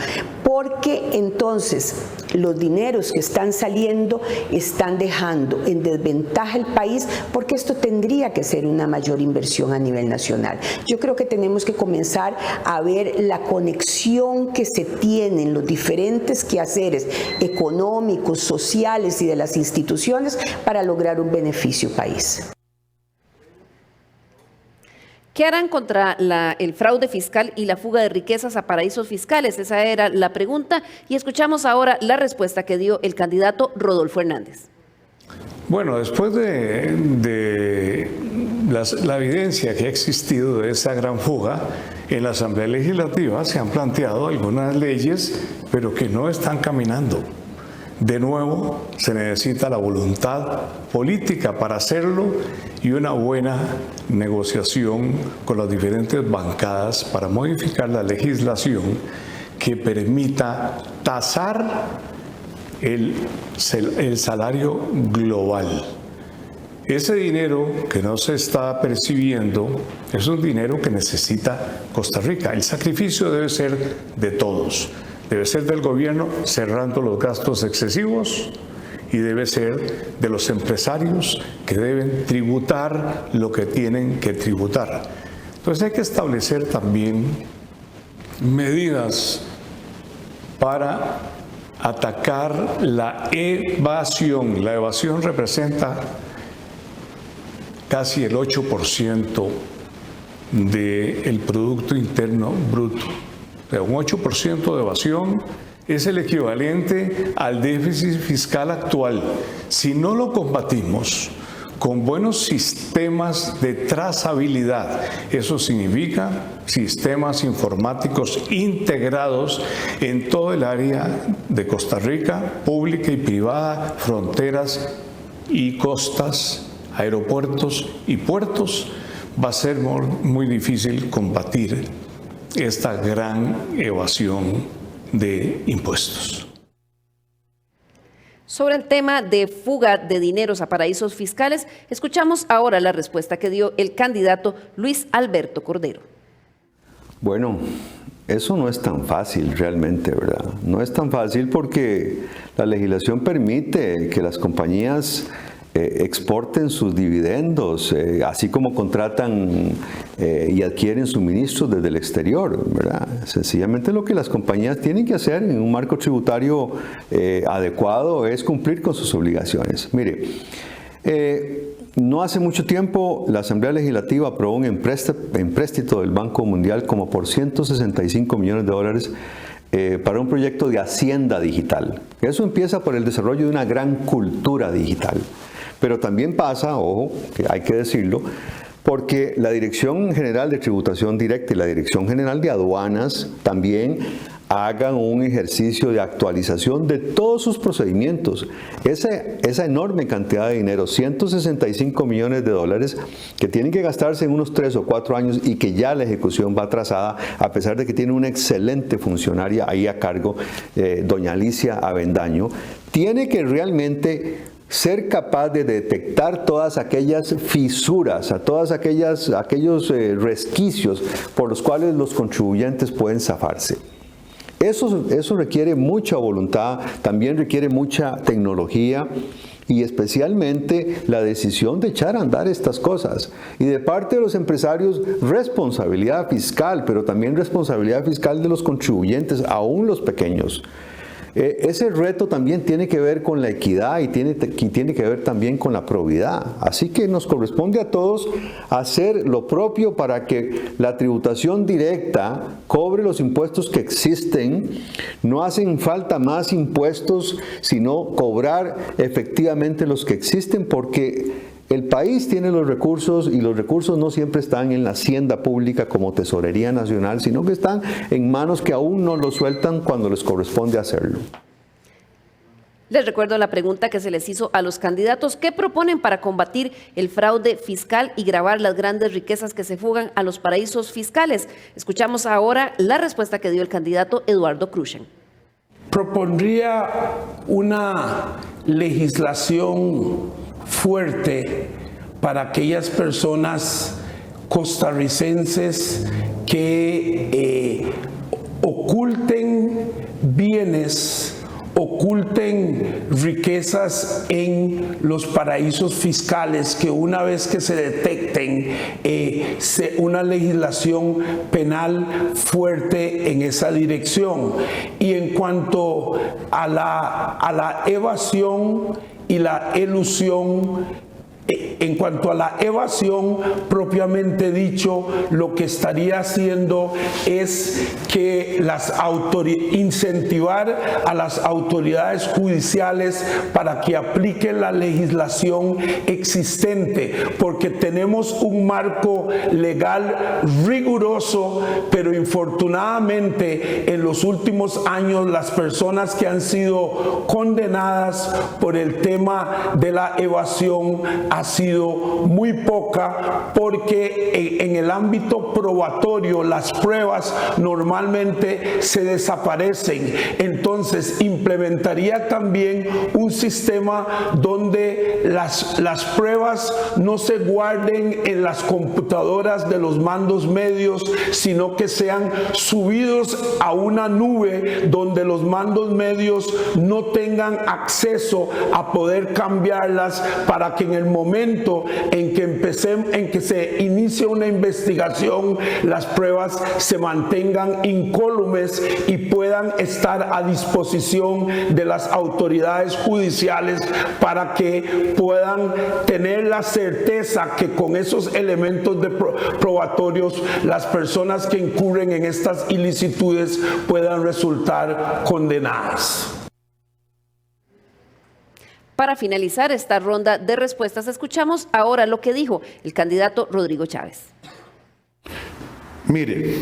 porque entonces los dineros que están saliendo están dejando en desventaja el país, porque esto tendría que ser una mayor inversión a nivel nacional. Yo creo que tenemos que comenzar a ver la conexión que se tiene en los diferentes quehaceres económicos, sociales y de las instituciones para lograr un beneficio país. ¿Qué harán contra el fraude fiscal y la fuga de riquezas a paraísos fiscales? Esa era la pregunta y escuchamos ahora la respuesta que dio el candidato Rodolfo Hernández. Bueno, después de la evidencia que ha existido de esa gran fuga, en la Asamblea Legislativa se han planteado algunas leyes, pero que no están caminando. De nuevo, se necesita la voluntad política para hacerlo y una buena negociación con las diferentes bancadas para modificar la legislación que permita tasar el salario global. Ese dinero que no se está percibiendo es un dinero que necesita Costa Rica. El sacrificio debe ser de todos. Debe ser del gobierno cerrando los gastos excesivos y debe ser de los empresarios que deben tributar lo que tienen que tributar. Entonces hay que establecer también medidas para atacar la evasión. La evasión representa casi el 8% del Producto Interno Bruto. Un 8% de evasión es el equivalente al déficit fiscal actual. Si no lo combatimos con buenos sistemas de trazabilidad, eso significa sistemas informáticos integrados en todo el área de Costa Rica, pública y privada, fronteras y costas, aeropuertos y puertos, va a ser muy difícil combatir esta gran evasión de impuestos. Sobre el tema de fuga de dineros a paraísos fiscales, escuchamos ahora la respuesta que dio el candidato Luis Alberto Cordero. Bueno, eso no es tan fácil realmente, ¿verdad? No es tan fácil porque la legislación permite que las compañías exporten sus dividendos, así como contratan y adquieren suministros desde el exterior, ¿verdad? Sencillamente lo que las compañías tienen que hacer en un marco tributario adecuado es cumplir con sus obligaciones. Mire, no hace mucho tiempo la Asamblea Legislativa aprobó un empréstito del Banco Mundial como por $165 millones para un proyecto de hacienda digital. Eso empieza por el desarrollo de una gran cultura digital. Pero también pasa, ojo, que hay que decirlo, porque la Dirección General de Tributación Directa y la Dirección General de Aduanas también hagan un ejercicio de actualización de todos sus procedimientos. Esa enorme cantidad de dinero, $165 millones, que tienen que gastarse en unos 3 o 4 años y que ya la ejecución va atrasada, a pesar de que tiene una excelente funcionaria ahí a cargo, doña Alicia Avendaño, tiene que realmente ser capaz de detectar todas aquellas fisuras, todos aquellos resquicios por los cuales los contribuyentes pueden zafarse. Eso requiere mucha voluntad, también requiere mucha tecnología y especialmente la decisión de echar a andar estas cosas. Y de parte de los empresarios, responsabilidad fiscal, pero también responsabilidad fiscal de los contribuyentes, aún los pequeños. ese reto también tiene que ver con la equidad y tiene que ver también con la probidad. Así que nos corresponde a todos hacer lo propio para que la tributación directa cobre los impuestos que existen. No hacen falta más impuestos, sino cobrar efectivamente los que existen, porque el país tiene los recursos y los recursos no siempre están en la hacienda pública como Tesorería Nacional, sino que están en manos que aún no lo sueltan cuando les corresponde hacerlo. Les recuerdo la pregunta que se les hizo a los candidatos. ¿Qué proponen para combatir el fraude fiscal y gravar las grandes riquezas que se fugan a los paraísos fiscales? Escuchamos ahora la respuesta que dio el candidato Eduardo Kruschen. Propondría una legislación fuerte para aquellas personas costarricenses que oculten bienes, oculten riquezas en los paraísos fiscales, que una vez que se detecten, una legislación penal fuerte en esa dirección. Y en cuanto a la evasión y la elusión, en cuanto a la evasión propiamente dicho, lo que estaría haciendo es que incentivar a las autoridades judiciales para que apliquen la legislación existente, porque tenemos un marco legal riguroso, pero infortunadamente en los últimos años las personas que han sido condenadas por el tema de la evasión ha sido muy poca, porque en el ámbito probatorio las pruebas normalmente se desaparecen. Entonces implementaría también un sistema donde las pruebas no se guarden en las computadoras de los mandos medios, sino que sean subidos a una nube donde los mandos medios no tengan acceso a poder cambiarlas, para que en el momento en que se inicie una investigación, las pruebas se mantengan incólumes y puedan estar a disposición de las autoridades judiciales, para que puedan tener la certeza que con esos elementos probatorios las personas que incurren en estas ilicitudes puedan resultar condenadas. Para finalizar esta ronda de respuestas, escuchamos ahora lo que dijo el candidato Rodrigo Chávez. Mire,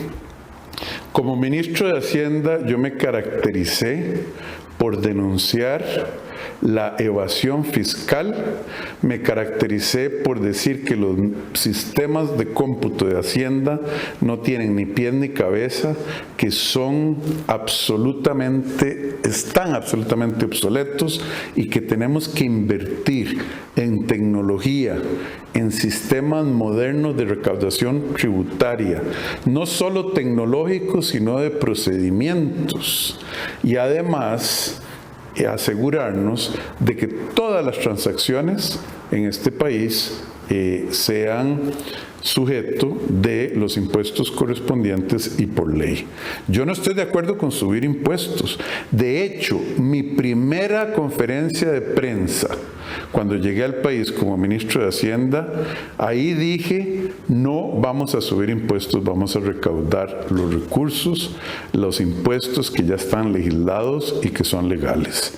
como ministro de Hacienda yo me caractericé por denunciar la evasión fiscal, me caractericé por decir que los sistemas de cómputo de Hacienda no tienen ni pies ni cabeza, que están absolutamente obsoletos, y que tenemos que invertir en tecnología, en sistemas modernos de recaudación tributaria, no solo tecnológicos, sino de procedimientos, y además asegurarnos de que todas las transacciones en este país sean sujeto de los impuestos correspondientes y por ley. Yo no estoy de acuerdo con subir impuestos. De hecho, mi primera conferencia de prensa cuando llegué al país como ministro de Hacienda, ahí dije: no vamos a subir impuestos, vamos a recaudar los recursos, los impuestos que ya están legislados y que son legales.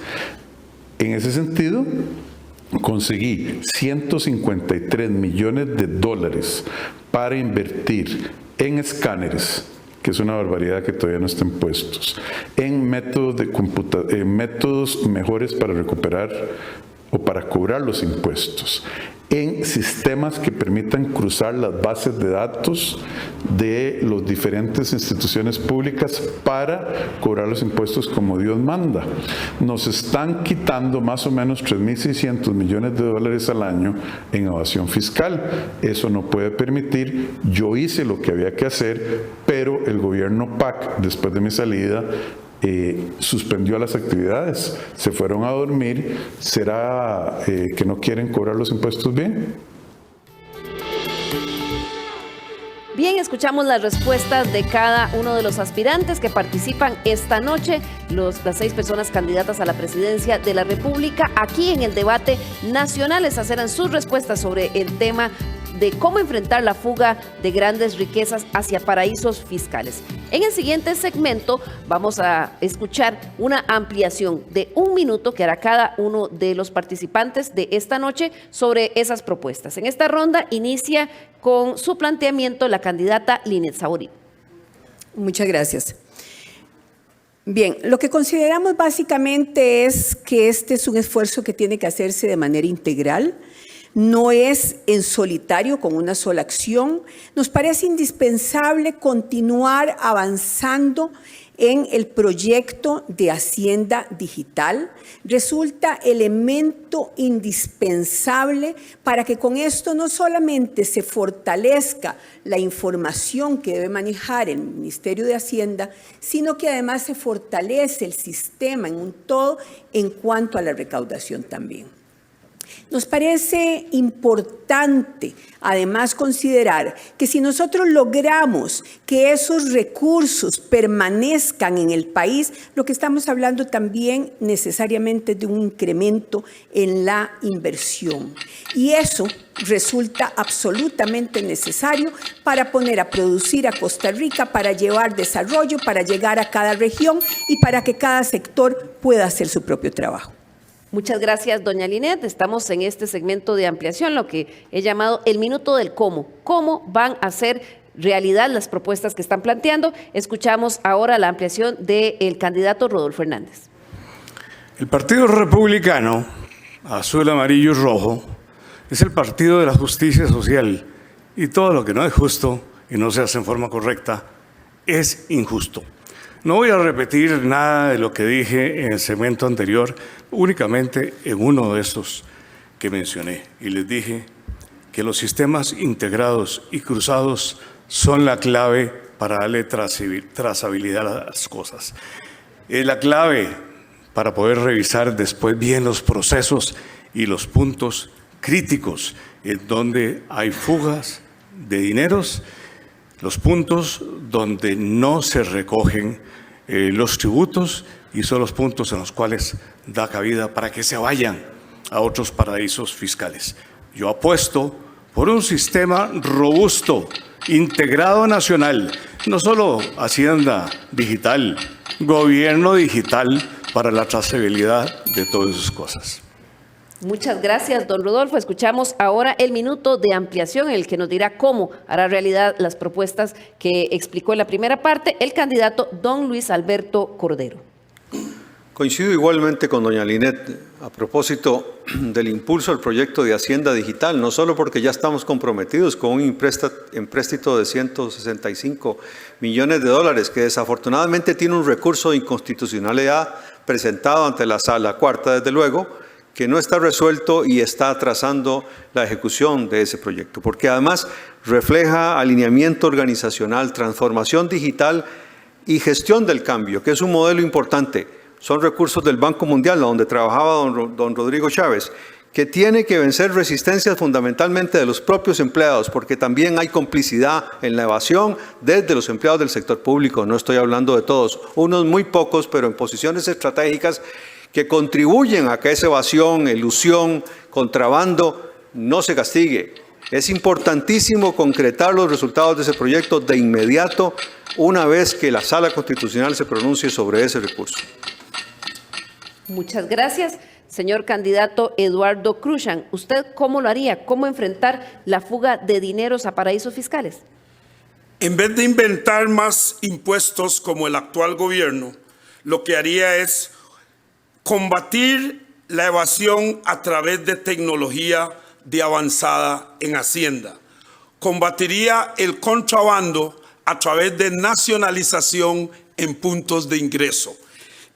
En ese sentido, conseguí $153 millones para invertir en escáneres, que es una barbaridad que todavía no están puestos, en métodos mejores para recuperar o para cobrar los impuestos, en sistemas que permitan cruzar las bases de datos de las diferentes instituciones públicas para cobrar los impuestos como Dios manda. Nos están quitando más o menos $3.600 millones al año en evasión fiscal. Eso no puede permitir. Yo hice lo que había que hacer, pero el gobierno PAC, después de mi salida, suspendió las actividades, se fueron a dormir. ¿Será que no quieren cobrar los impuestos bien? Bien, escuchamos las respuestas de cada uno de los aspirantes que participan esta noche, las 6 personas candidatas a la presidencia de la República. Aquí en el debate nacional, esas eran sus respuestas sobre el tema de cómo enfrentar la fuga de grandes riquezas hacia paraísos fiscales. En el siguiente segmento vamos a escuchar una ampliación de 1 minuto que hará cada uno de los participantes de esta noche sobre esas propuestas. En esta ronda inicia con su planteamiento la candidata Linet Saborit. Muchas gracias. Bien, lo que consideramos básicamente es que este es un esfuerzo que tiene que hacerse de manera integral. No es en solitario con una sola acción. Nos parece indispensable continuar avanzando en el proyecto de Hacienda Digital. Resulta elemento indispensable para que con esto no solamente se fortalezca la información que debe manejar el Ministerio de Hacienda, sino que además se fortalece el sistema en un todo en cuanto a la recaudación también. Nos parece importante, además, considerar que si nosotros logramos que esos recursos permanezcan en el país, lo que estamos hablando también necesariamente de un incremento en la inversión. Y eso resulta absolutamente necesario para poner a producir a Costa Rica, para llevar desarrollo, para llegar a cada región y para que cada sector pueda hacer su propio trabajo. Muchas gracias, doña Linet. Estamos en este segmento de ampliación, lo que he llamado el minuto del cómo. ¿Cómo van a hacer realidad las propuestas que están planteando? Escuchamos ahora la ampliación del candidato Rodolfo Hernández. El Partido Republicano, azul, amarillo y rojo, es el partido de la justicia social, y todo lo que no es justo y no se hace en forma correcta es injusto. No voy a repetir nada de lo que dije en el segmento anterior, únicamente en uno de estos que mencioné. Y les dije que los sistemas integrados y cruzados son la clave para darle trazabilidad a las cosas. Es la clave para poder revisar después bien los procesos y los puntos críticos en donde hay fugas de dineros, los puntos donde no se recogen los tributos, y son los puntos en los cuales da cabida para que se vayan a otros paraísos fiscales. Yo apuesto por un sistema robusto, integrado nacional, no solo Hacienda Digital, gobierno digital para la trazabilidad de todas esas cosas. Muchas gracias, don Rodolfo. Escuchamos ahora el minuto de ampliación en el que nos dirá cómo hará realidad las propuestas que explicó en la primera parte el candidato don Luis Alberto Cordero. Coincido igualmente con doña Linet a propósito del impulso al proyecto de Hacienda Digital, no solo porque ya estamos comprometidos con un empréstito de 165 millones de dólares, que desafortunadamente tiene un recurso de inconstitucionalidad presentado ante la Sala Cuarta, desde luego, que no está resuelto y está atrasando la ejecución de ese proyecto, porque además refleja alineamiento organizacional, transformación digital y gestión del cambio, que es un modelo importante. Son recursos del Banco Mundial, donde trabajaba don Rodrigo Chávez, que tiene que vencer resistencias fundamentalmente de los propios empleados, porque también hay complicidad en la evasión desde los empleados del sector público. No estoy hablando de todos, unos muy pocos, pero en posiciones estratégicas que contribuyen a que esa evasión, elusión, contrabando no se castigue. Es importantísimo concretar los resultados de ese proyecto de inmediato, una vez que la Sala Constitucional se pronuncie sobre ese recurso. Muchas gracias. Señor candidato Eduardo Cruzan, ¿usted cómo lo haría? ¿Cómo enfrentar la fuga de dineros a paraísos fiscales? En vez de inventar más impuestos como el actual gobierno, lo que haría es combatir la evasión a través de tecnología de avanzada en Hacienda. Combatiría el contrabando a través de nacionalización en puntos de ingreso.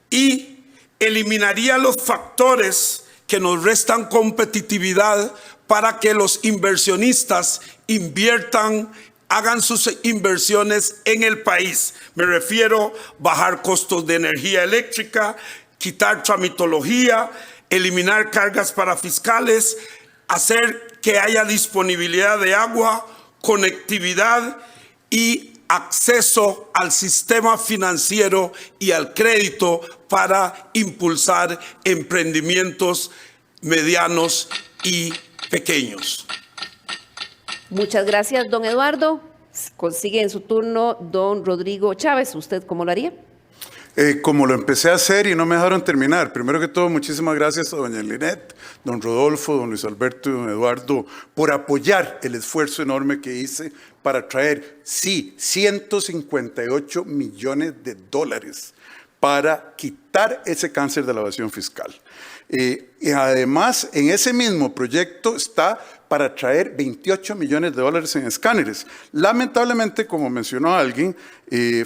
Y eliminaría los factores que nos restan competitividad para que los inversionistas inviertan, hagan sus inversiones en el país. Me refiero a bajar costos de energía eléctrica, quitar tramitología, eliminar cargas para fiscales, hacer que haya disponibilidad de agua, conectividad y acceso al sistema financiero y al crédito para impulsar emprendimientos medianos y pequeños. Muchas gracias, don Eduardo. Consigue en su turno don Rodrigo Chávez. ¿Usted cómo lo haría? Como lo empecé a hacer y no me dejaron terminar. Primero que todo, muchísimas gracias a doña Linet, don Rodolfo, don Luis Alberto y don Eduardo por apoyar el esfuerzo enorme que hice para traer, sí, 158 millones de dólares para quitar ese cáncer de la evasión fiscal. Y además, en ese mismo proyecto está para traer 28 millones de dólares en escáneres. Lamentablemente, como mencionó alguien,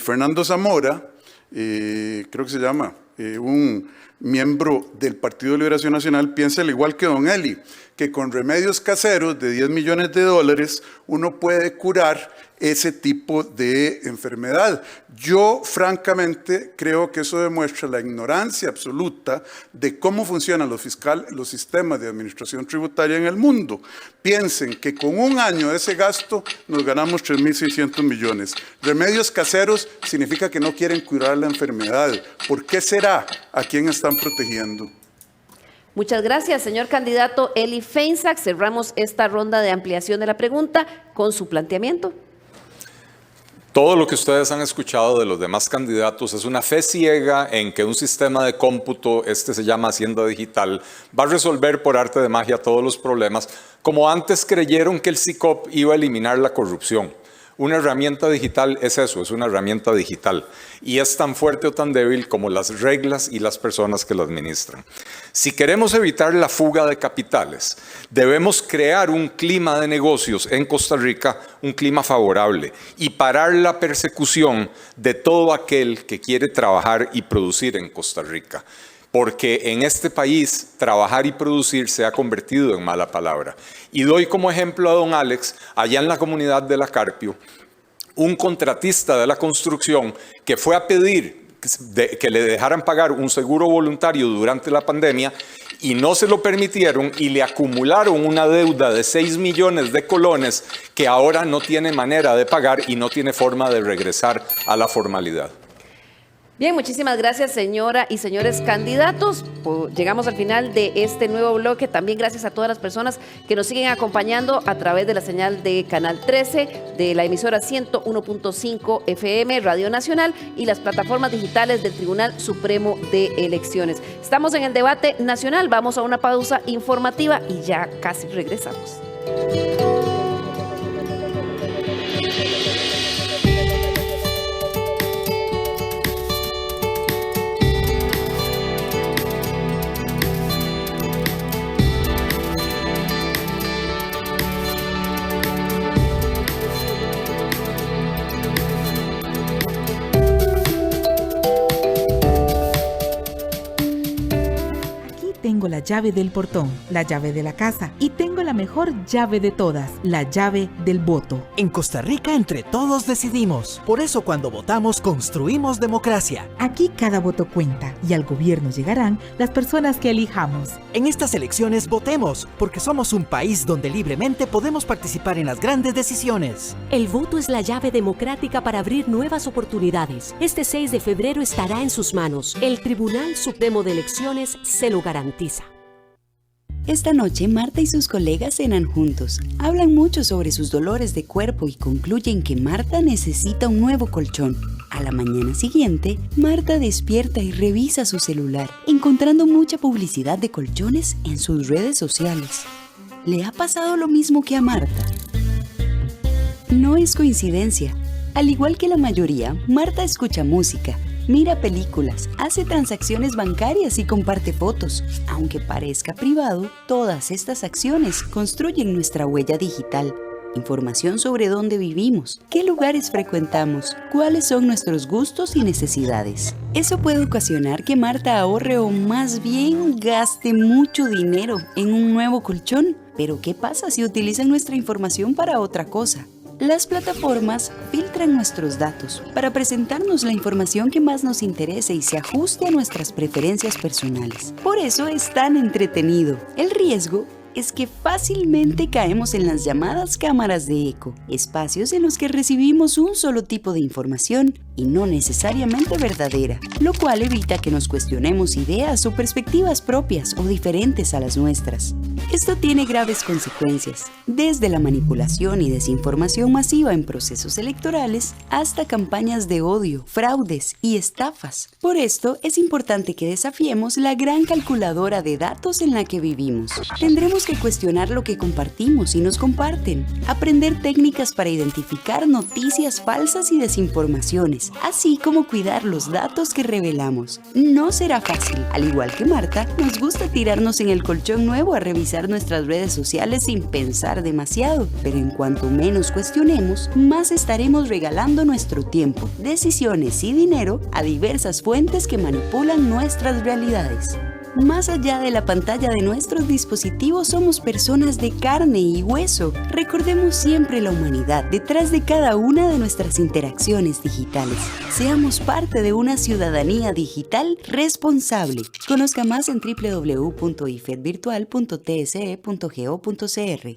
Fernando Zamora, creo que se llama, un miembro del Partido de Liberación Nacional, piensa al igual que don Eli, que con remedios caseros de 10 millones de dólares uno puede curar ese tipo de enfermedad. Yo, francamente, creo que eso demuestra la ignorancia absoluta de cómo funcionan los sistemas de administración tributaria en el mundo. Piensen que con un año de ese gasto nos ganamos 3.600 millones. Remedios caseros significa que no quieren curar la enfermedad. ¿Por qué será? ¿A quién están protegiendo? Muchas gracias, señor candidato Eli Feinsack. Cerramos esta ronda de ampliación de la pregunta con su planteamiento. Todo lo que ustedes han escuchado de los demás candidatos es una fe ciega en que un sistema de cómputo, se llama Hacienda Digital, va a resolver por arte de magia todos los problemas, como antes creyeron que el SICOP iba a eliminar la corrupción. Una herramienta digital es eso, es una herramienta digital. Y es tan fuerte o tan débil como las reglas y las personas que la administran. Si queremos evitar la fuga de capitales, debemos crear un clima de negocios en Costa Rica, un clima favorable, y parar la persecución de todo aquel que quiere trabajar y producir en Costa Rica. Porque en este país trabajar y producir se ha convertido en mala palabra. Y doy como ejemplo a don Alex, allá en la comunidad de La Carpio, un contratista de la construcción que fue a pedir que le dejaran pagar un seguro voluntario durante la pandemia y no se lo permitieron y le acumularon una deuda de 6 millones de colones que ahora no tiene manera de pagar y no tiene forma de regresar a la formalidad. Bien, muchísimas gracias, señora y señores candidatos. Llegamos al final de este nuevo bloque. También gracias a todas las personas que nos siguen acompañando a través de la señal de Canal 13, de la emisora 101.5 FM, Radio Nacional y las plataformas digitales del Tribunal Supremo de Elecciones. Estamos en el debate nacional. Vamos a una pausa informativa y ya casi regresamos. Tengo la llave del portón, la llave de la casa y tengo la mejor llave de todas, la llave del voto. En Costa Rica entre todos decidimos. Por eso cuando votamos construimos democracia. Aquí cada voto cuenta y al gobierno llegarán las personas que elijamos. En estas elecciones votemos, porque somos un país donde libremente podemos participar en las grandes decisiones. El voto es la llave democrática para abrir nuevas oportunidades. Este 6 de febrero estará en sus manos. El Tribunal Supremo de Elecciones se lo garantiza. Esta noche, Marta y sus colegas cenan juntos. Hablan mucho sobre sus dolores de cuerpo y concluyen que Marta necesita un nuevo colchón. A la mañana siguiente, Marta despierta y revisa su celular, encontrando mucha publicidad de colchones en sus redes sociales. ¿Le ha pasado lo mismo que a Marta? No es coincidencia. Al igual que la mayoría, Marta escucha música, mira películas, hace transacciones bancarias y comparte fotos. Aunque parezca privado, todas estas acciones construyen nuestra huella digital. Información sobre dónde vivimos, qué lugares frecuentamos, cuáles son nuestros gustos y necesidades. Eso puede ocasionar que Marta ahorre o más bien gaste mucho dinero en un nuevo colchón. Pero ¿qué pasa si utilizan nuestra información para otra cosa? Las plataformas filtran nuestros datos para presentarnos la información que más nos interese y se ajuste a nuestras preferencias personales. Por eso es tan entretenido. El riesgo es que fácilmente caemos en las llamadas cámaras de eco, espacios en los que recibimos un solo tipo de información y no necesariamente verdadera, lo cual evita que nos cuestionemos ideas o perspectivas propias o diferentes a las nuestras. Esto tiene graves consecuencias, desde la manipulación y desinformación masiva en procesos electorales hasta campañas de odio, fraudes y estafas. Por esto, es importante que desafiemos la gran calculadora de datos en la que vivimos. Tendremos que cuestionar lo que compartimos y nos comparten, aprender técnicas para identificar noticias falsas y desinformaciones, así como cuidar los datos que revelamos. No será fácil. Al igual que Marta, nos gusta tirarnos en el colchón nuevo a revisar nuestras redes sociales sin pensar demasiado, pero en cuanto menos cuestionemos, más estaremos regalando nuestro tiempo, decisiones y dinero a diversas fuentes que manipulan nuestras realidades. Más allá de la pantalla de nuestros dispositivos, somos personas de carne y hueso. Recordemos siempre la humanidad detrás de cada una de nuestras interacciones digitales. Seamos parte de una ciudadanía digital responsable. Conozca más en www.ifedvirtual.tse.go.cr.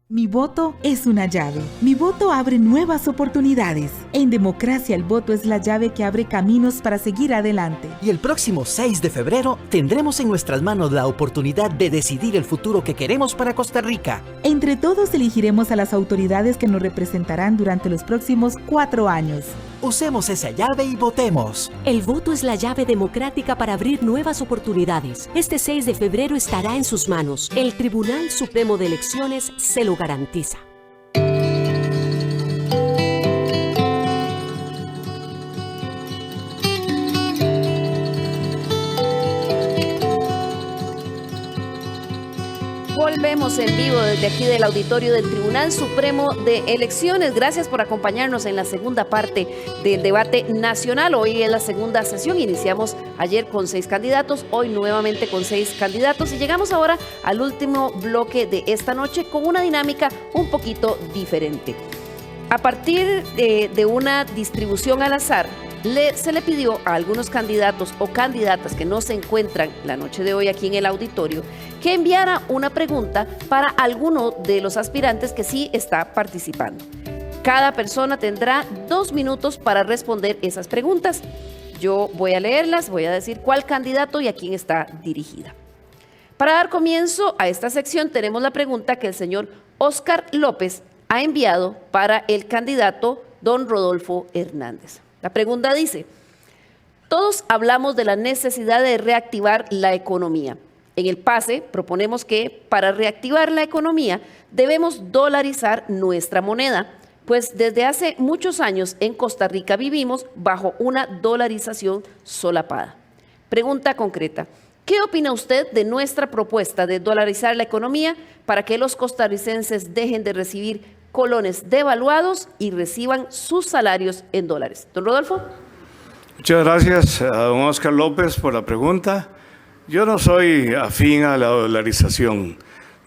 Mi voto es una llave. Mi voto abre nuevas oportunidades. En democracia, el voto es la llave que abre caminos para seguir adelante. Y el próximo 6 de febrero tendremos en nuestras manos la oportunidad de decidir el futuro que queremos para Costa Rica. Entre todos elegiremos a las autoridades que nos representarán durante los próximos 4 años. Usemos esa llave y votemos. El voto es la llave democrática para abrir nuevas oportunidades. Este 6 de febrero estará en sus manos. El Tribunal Supremo de Elecciones se lo garantiza. Volvemos en vivo desde aquí del auditorio del Tribunal Supremo de Elecciones. Gracias por acompañarnos en la segunda parte del debate nacional. Hoy es la segunda sesión. Iniciamos ayer con 6 candidatos, hoy nuevamente con 6 candidatos y llegamos ahora al último bloque de esta noche con una dinámica un poquito diferente. A partir de una distribución al azar, se le pidió a algunos candidatos o candidatas que no se encuentran la noche de hoy aquí en el auditorio que enviara una pregunta para alguno de los aspirantes que sí está participando. Cada persona tendrá 2 minutos para responder esas preguntas. Yo voy a leerlas, voy a decir cuál candidato y a quién está dirigida. Para dar comienzo a esta sección tenemos la pregunta que el señor Óscar López ha enviado para el candidato don Rodolfo Hernández. La pregunta dice: todos hablamos de la necesidad de reactivar la economía. En el PASE proponemos que para reactivar la economía debemos dolarizar nuestra moneda, pues desde hace muchos años en Costa Rica vivimos bajo una dolarización solapada. Pregunta concreta: ¿qué opina usted de nuestra propuesta de dolarizar la economía para que los costarricenses dejen de recibir colones devaluados y reciban sus salarios en dólares? Don Rodolfo. Muchas gracias a don Óscar López por la pregunta. Yo no soy afín a la dolarización,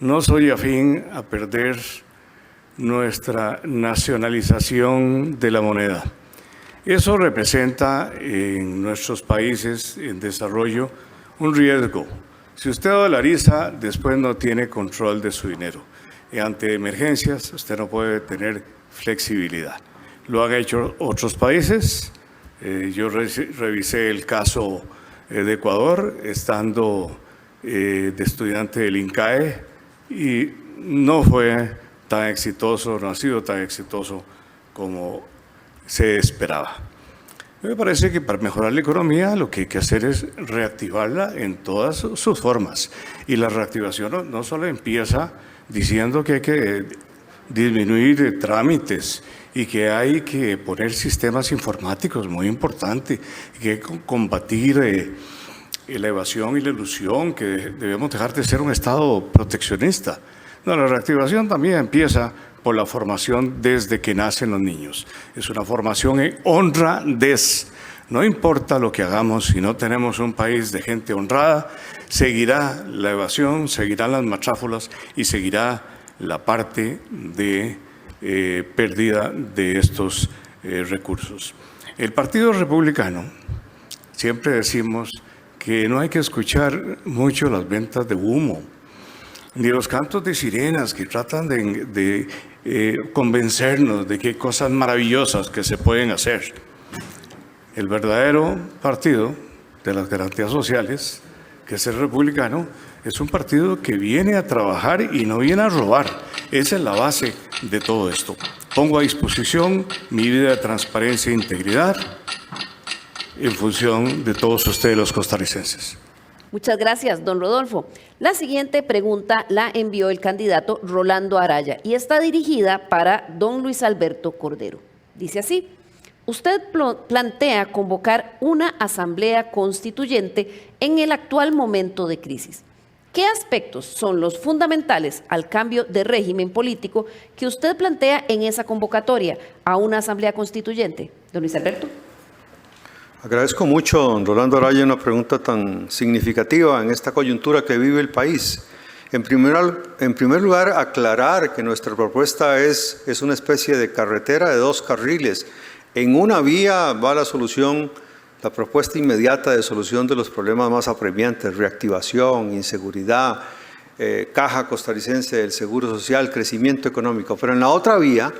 no soy afín a perder nuestra nacionalización de la moneda. Eso representa en nuestros países en desarrollo un riesgo. Si usted dolariza, después no tiene control de su dinero. Y ante emergencias, usted no puede tener flexibilidad. Lo han hecho otros países. Yo revisé el caso de Ecuador, estando de estudiante del INCAE, y no fue tan exitoso, no ha sido tan exitoso como se esperaba. Me parece que para mejorar la economía lo que hay que hacer es reactivarla en todas sus formas. Y la reactivación no solo empieza diciendo que hay que disminuir trámites y que hay que poner sistemas informáticos, muy importante, y que hay que combatir la evasión y la elusión, que debemos dejar de ser un Estado proteccionista. No, la reactivación también empieza por la formación desde que nacen los niños. Es una formación en honradez. No importa lo que hagamos, si no tenemos un país de gente honrada, seguirá la evasión, seguirán las matráfulas y seguirá la parte de pérdida de estos recursos. El Partido Republicano, siempre decimos que no hay que escuchar mucho las ventas de humo. ni los cantos de sirenas que tratan de convencernos de que hay cosas maravillosas que se pueden hacer. El verdadero partido de las garantías sociales, que es el republicano, es un partido que viene a trabajar y no viene a robar. Esa es la base de todo esto. Pongo a disposición mi vida de transparencia e integridad en función de todos ustedes los costarricenses. Muchas gracias, don Rodolfo. La siguiente pregunta la envió el candidato Rolando Araya y está dirigida para don Luis Alberto Cordero. Dice así: usted plantea convocar una asamblea constituyente en el actual momento de crisis. ¿Qué aspectos son los fundamentales al cambio de régimen político que usted plantea en esa convocatoria a una asamblea constituyente? Don Luis Alberto. Agradezco mucho, don Rolando Araya, una pregunta tan significativa en esta coyuntura que vive el país. En primer lugar, aclarar que nuestra propuesta es una especie de carretera de 2 carriles. En una vía va la propuesta inmediata de solución de los problemas más apremiantes: reactivación, inseguridad, caja costarricense del Seguro Social, crecimiento económico. Pero en la otra vía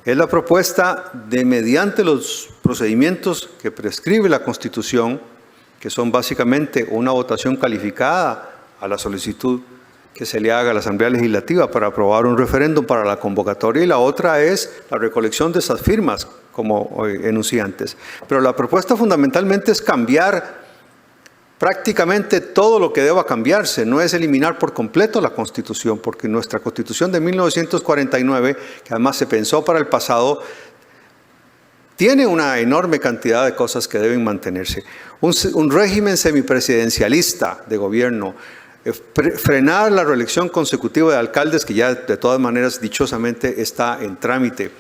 es la propuesta de, mediante los procedimientos que prescribe la Constitución, que son básicamente una votación calificada a la solicitud que se le haga a la Asamblea Legislativa para aprobar un referéndum para la convocatoria, y la otra es la recolección de esas firmas como enunciantes. Pero la propuesta fundamentalmente es cambiar prácticamente todo lo que deba cambiarse, no es eliminar por completo la Constitución, porque nuestra Constitución de 1949, que además se pensó para el pasado, tiene una enorme cantidad de cosas que deben mantenerse. Un régimen semipresidencialista de gobierno, frenar la reelección consecutiva de alcaldes, que ya de todas maneras dichosamente está en trámite,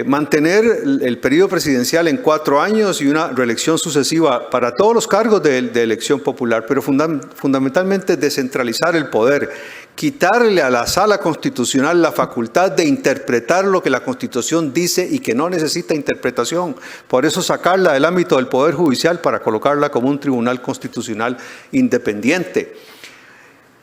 mantener el periodo presidencial en 4 años y una reelección sucesiva para todos los cargos de elección popular, pero fundamentalmente descentralizar el poder, quitarle a la Sala Constitucional la facultad de interpretar lo que la Constitución dice y que no necesita interpretación. Por eso sacarla del ámbito del Poder Judicial para colocarla como un tribunal constitucional independiente.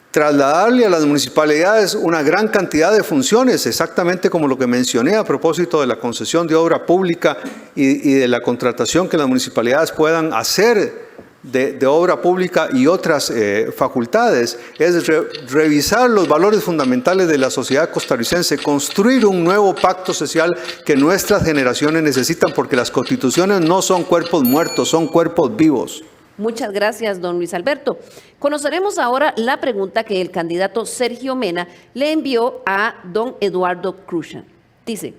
Trasladarle a las municipalidades una gran cantidad de funciones, exactamente como lo que mencioné a propósito de la concesión de obra pública y de la contratación que las municipalidades puedan hacer de obra pública y otras facultades, es revisar los valores fundamentales de la sociedad costarricense, construir un nuevo pacto social que nuestras generaciones necesitan, porque las constituciones no son cuerpos muertos, son cuerpos vivos. Muchas gracias, don Luis Alberto. Conoceremos ahora la pregunta que el candidato Sergio Mena le envió a don Eduardo Cruzan. Dice: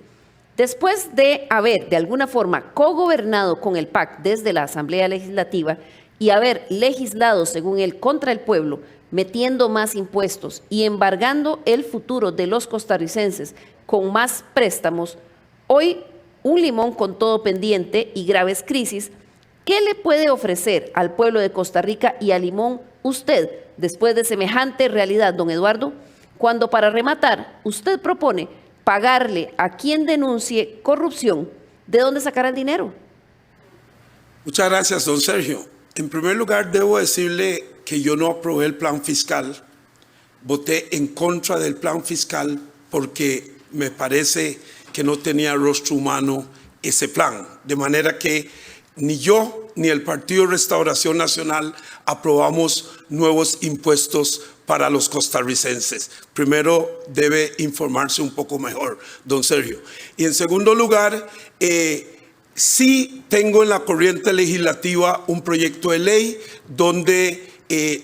después de haber de alguna forma cogobernado con el PAC desde la Asamblea Legislativa y haber legislado según él contra el pueblo, metiendo más impuestos y embargando el futuro de los costarricenses con más préstamos, hoy un limón con todo pendiente y graves crisis, ¿qué le puede ofrecer al pueblo de Costa Rica y a Limón usted después de semejante realidad, don Eduardo? Cuando, para rematar, usted propone pagarle a quien denuncie corrupción, ¿de dónde sacará el dinero? Muchas gracias, don Sergio. En primer lugar, debo decirle que yo no aprobé el plan fiscal. Voté en contra del plan fiscal porque me parece que no tenía rostro humano ese plan. De manera que ni yo ni el Partido Restauración Nacional aprobamos nuevos impuestos para los costarricenses. Primero debe informarse un poco mejor, don Sergio. Y en segundo lugar, sí tengo en la corriente legislativa un proyecto de ley donde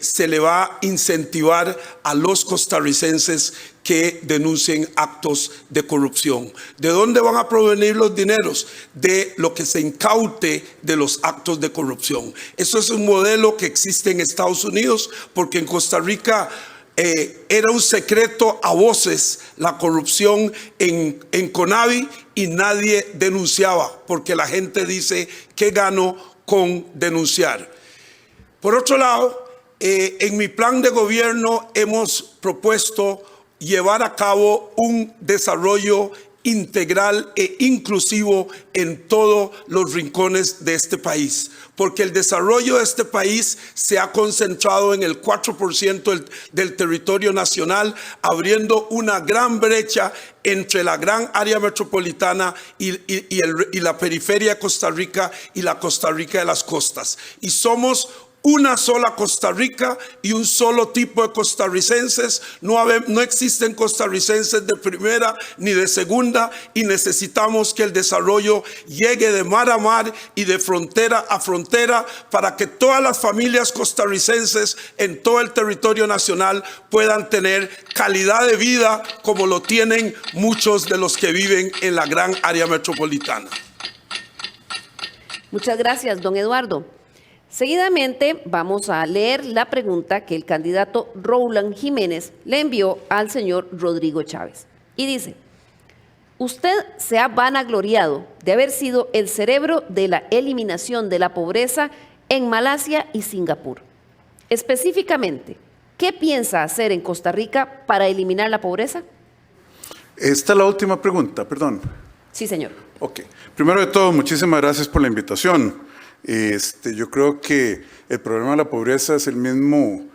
se le va a incentivar a los costarricenses que denuncien actos de corrupción. ¿De dónde van a provenir los dineros? De lo que se incaute de los actos de corrupción. Eso es un modelo que existe en Estados Unidos, porque en Costa Rica era un secreto a voces la corrupción en Conavi y nadie denunciaba, porque la gente dice, ¿qué gano con denunciar? Por otro lado, en mi plan de gobierno hemos propuesto llevar a cabo un desarrollo integral e inclusivo en todos los rincones de este país, porque el desarrollo de este país se ha concentrado en el 4% del territorio nacional, abriendo una gran brecha entre la gran área metropolitana y la periferia de Costa Rica y la Costa Rica de las costas. Y somos una sola Costa Rica y un solo tipo de costarricenses. No existen costarricenses de primera ni de segunda, y necesitamos que el desarrollo llegue de mar a mar y de frontera a frontera para que todas las familias costarricenses en todo el territorio nacional puedan tener calidad de vida como lo tienen muchos de los que viven en la gran área metropolitana. Muchas gracias, don Eduardo. Seguidamente vamos a leer la pregunta que el candidato Roland Jiménez le envió al señor Rodrigo Chávez. Y dice: usted se ha vanagloriado de haber sido el cerebro de la eliminación de la pobreza en Malasia y Singapur. Específicamente, ¿qué piensa hacer en Costa Rica para eliminar la pobreza? Esta es la última pregunta, perdón. Sí, señor. Ok. Primero de todo, muchísimas gracias por la invitación. Yo creo que el problema de la pobreza es el mismo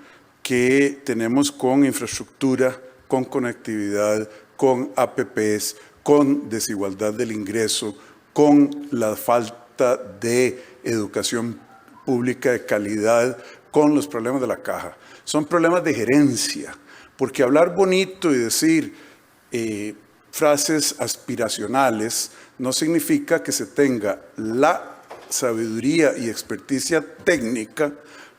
que tenemos con infraestructura, con conectividad, con APPs, con desigualdad del ingreso, con la falta de educación pública de calidad, con los problemas de la caja. Son problemas de gerencia, porque hablar bonito y decir frases aspiracionales no significa que se tenga la sabiduría y experticia técnica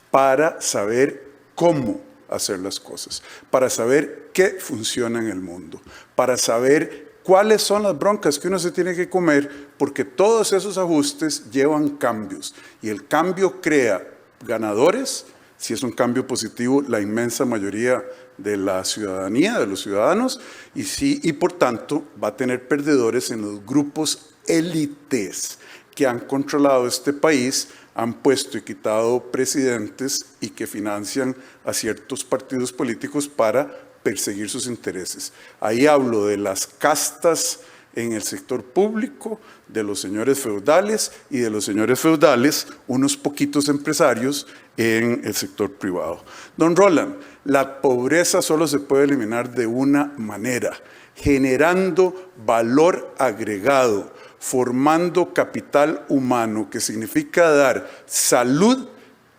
para saber cómo hacer las cosas, para saber qué funciona en el mundo, para saber cuáles son las broncas que uno se tiene que comer, porque todos esos ajustes llevan cambios y el cambio crea ganadores. Si es un cambio positivo, la inmensa mayoría de la ciudadanía, de los ciudadanos, y por tanto va a tener perdedores en los grupos élites que han controlado este país, han puesto y quitado presidentes y que financian a ciertos partidos políticos para perseguir sus intereses. Ahí hablo de las castas en el sector público, de los señores feudales y de los señores feudales, unos poquitos empresarios en el sector privado. Don Roland, la pobreza solo se puede eliminar de una manera: generando valor agregado, formando capital humano, que significa dar salud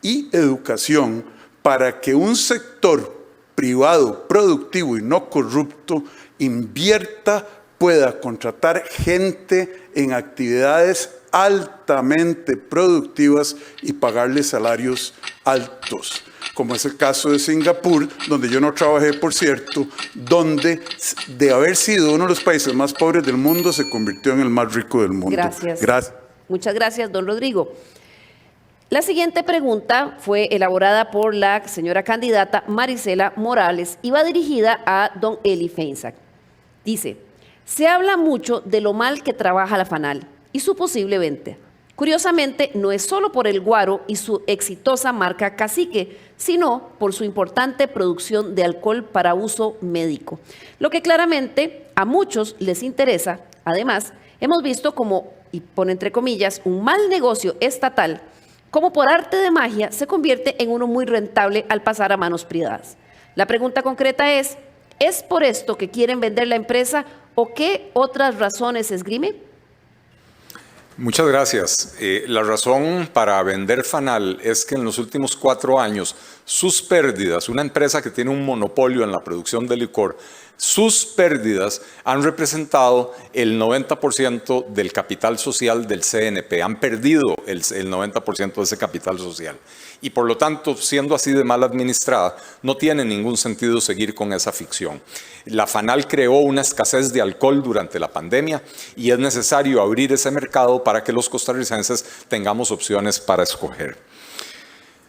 y educación para que un sector privado, productivo y no corrupto invierta, pueda contratar gente en actividades altamente productivas y pagarles salarios altos, como es el caso de Singapur, donde yo no trabajé, por cierto, donde de haber sido uno de los países más pobres del mundo, se convirtió en el más rico del mundo. Gracias. Muchas gracias, don Rodrigo. La siguiente pregunta fue elaborada por la señora candidata Marisela Morales y va dirigida a don Eli Feinsack. Dice: se habla mucho de lo mal que trabaja la FANAL y su posible venta. Curiosamente, no es solo por el guaro y su exitosa marca Cacique, sino por su importante producción de alcohol para uso médico, lo que claramente a muchos les interesa. Además, hemos visto como, y pone entre comillas, un mal negocio estatal, como por arte de magia se convierte en uno muy rentable al pasar a manos privadas. La pregunta concreta ¿es por esto que quieren vender la empresa o qué otras razones esgrime? Muchas gracias. La razón para vender FANAL es que en los últimos 4 años sus pérdidas, una empresa que tiene un monopolio en la producción de licor, sus pérdidas han representado el 90% del capital social del CNP, han perdido el 90% de ese capital social. Y por lo tanto, siendo así de mal administrada, no tiene ningún sentido seguir con esa ficción. La FANAL creó una escasez de alcohol durante la pandemia y es necesario abrir ese mercado para que los costarricenses tengamos opciones para escoger.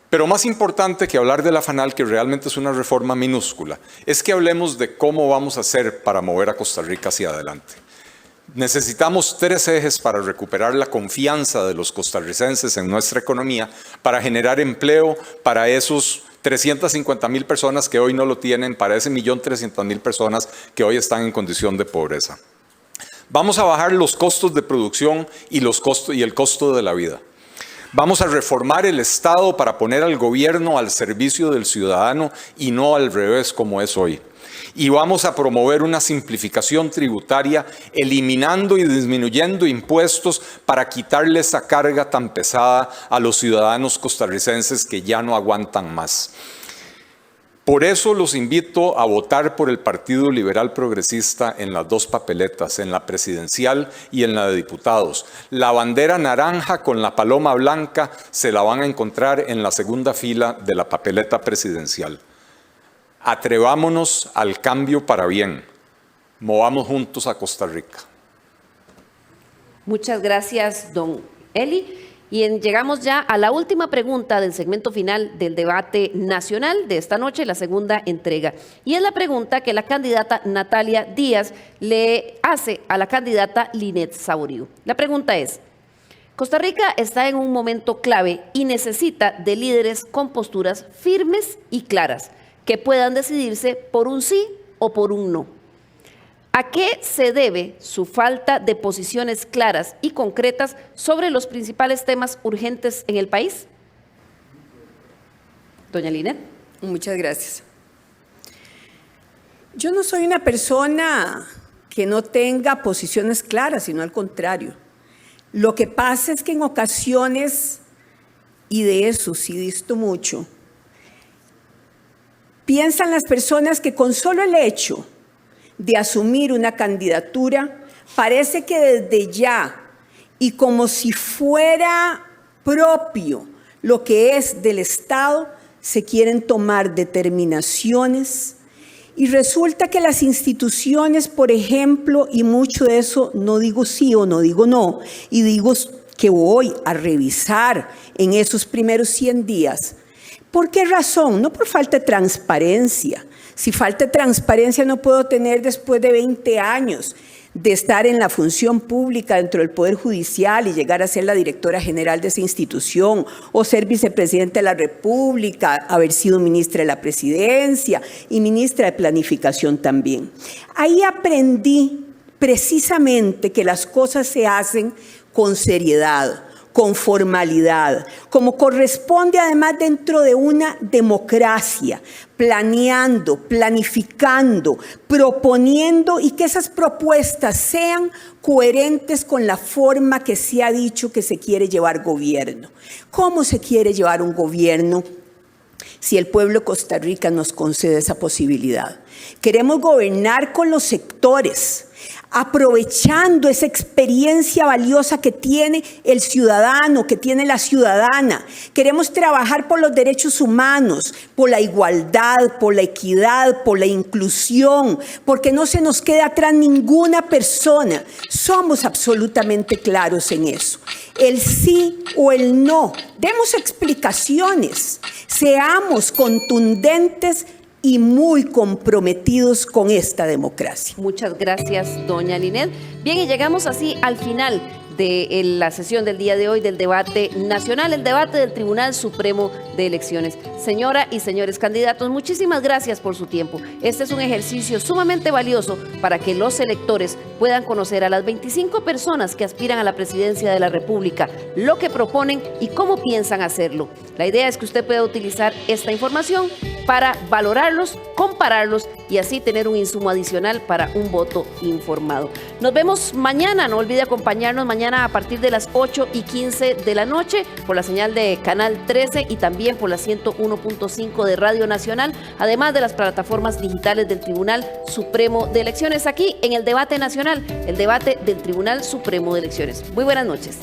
Pero más importante que hablar de la FANAL, que realmente es una reforma minúscula, es que hablemos de cómo vamos a hacer para mover a Costa Rica hacia adelante. Necesitamos 3 ejes para recuperar la confianza de los costarricenses en nuestra economía, para generar empleo para esos 350,000 personas que hoy no lo tienen, para ese 1.300.000 personas que hoy están en condición de pobreza. Vamos a bajar los costos de producción y el costo de la vida. Vamos a reformar el Estado para poner al gobierno al servicio del ciudadano y no al revés como es hoy. Y vamos a promover una simplificación tributaria, eliminando y disminuyendo impuestos para quitarle esa carga tan pesada a los ciudadanos costarricenses que ya no aguantan más. Por eso los invito a votar por el Partido Liberal Progresista en las dos papeletas, en la presidencial y en la de diputados. La bandera naranja con la paloma blanca se la van a encontrar en la segunda fila de la papeleta presidencial. Atrevámonos al cambio para bien. Movamos juntos a Costa Rica. Muchas gracias, don Eli. Y llegamos ya a la última pregunta del segmento final del debate nacional de esta noche, la segunda entrega. Y es la pregunta que la candidata Natalia Díaz le hace a la candidata Linet Saborío. La pregunta es: Costa Rica está en un momento clave y necesita de líderes con posturas firmes y claras que puedan decidirse por un sí o por un no. ¿A qué se debe su falta de posiciones claras y concretas sobre los principales temas urgentes en el país? Doña Linet. Muchas gracias. Yo no soy una persona que no tenga posiciones claras, sino al contrario. Lo que pasa es que en ocasiones, y de eso sí disto mucho, piensan las personas que con solo el hecho de asumir una candidatura, parece que desde ya y como si fuera propio lo que es del Estado, se quieren tomar determinaciones y resulta que las instituciones, por ejemplo, y mucho de eso no digo sí o no digo no, y digo que voy a revisar en esos primeros 100 días. ¿Por qué razón? No por falta de transparencia. Si falta de transparencia no puedo tener después de 20 años de estar en la función pública dentro del Poder Judicial y llegar a ser la directora general de esa institución o ser vicepresidenta de la República, haber sido ministra de la Presidencia y ministra de Planificación también. Ahí aprendí precisamente que las cosas se hacen con seriedad, con formalidad, como corresponde además dentro de una democracia, planeando, planificando, proponiendo y que esas propuestas sean coherentes con la forma que se ha dicho que se quiere llevar gobierno. ¿Cómo se quiere llevar un gobierno si el pueblo de Costa Rica nos concede esa posibilidad? Queremos gobernar con los sectores, aprovechando esa experiencia valiosa que tiene el ciudadano, que tiene la ciudadana. Queremos trabajar por los derechos humanos, por la igualdad, por la equidad, por la inclusión, porque no se nos quede atrás ninguna persona. Somos absolutamente claros en eso. El sí o el no. Demos explicaciones, seamos contundentes y muy comprometidos con esta democracia. Muchas gracias, doña Linet. Bien, y llegamos así al final de la sesión del día de hoy del debate nacional, el debate del Tribunal Supremo de Elecciones. Señora y señores candidatos, muchísimas gracias por su tiempo. Este es un ejercicio sumamente valioso para que los electores puedan conocer a las 25 personas que aspiran a la presidencia de la República, lo que proponen y cómo piensan hacerlo. La idea es que usted pueda utilizar esta información para valorarlos, compararlos y así tener un insumo adicional para un voto informado. Nos vemos mañana, no olvide acompañarnos mañana a partir de las 8:15 de la noche por la señal de Canal 13 y también por la 101.5 de Radio Nacional, además de las plataformas digitales del Tribunal Supremo de Elecciones, aquí en el debate nacional, el debate del Tribunal Supremo de Elecciones. Muy buenas noches.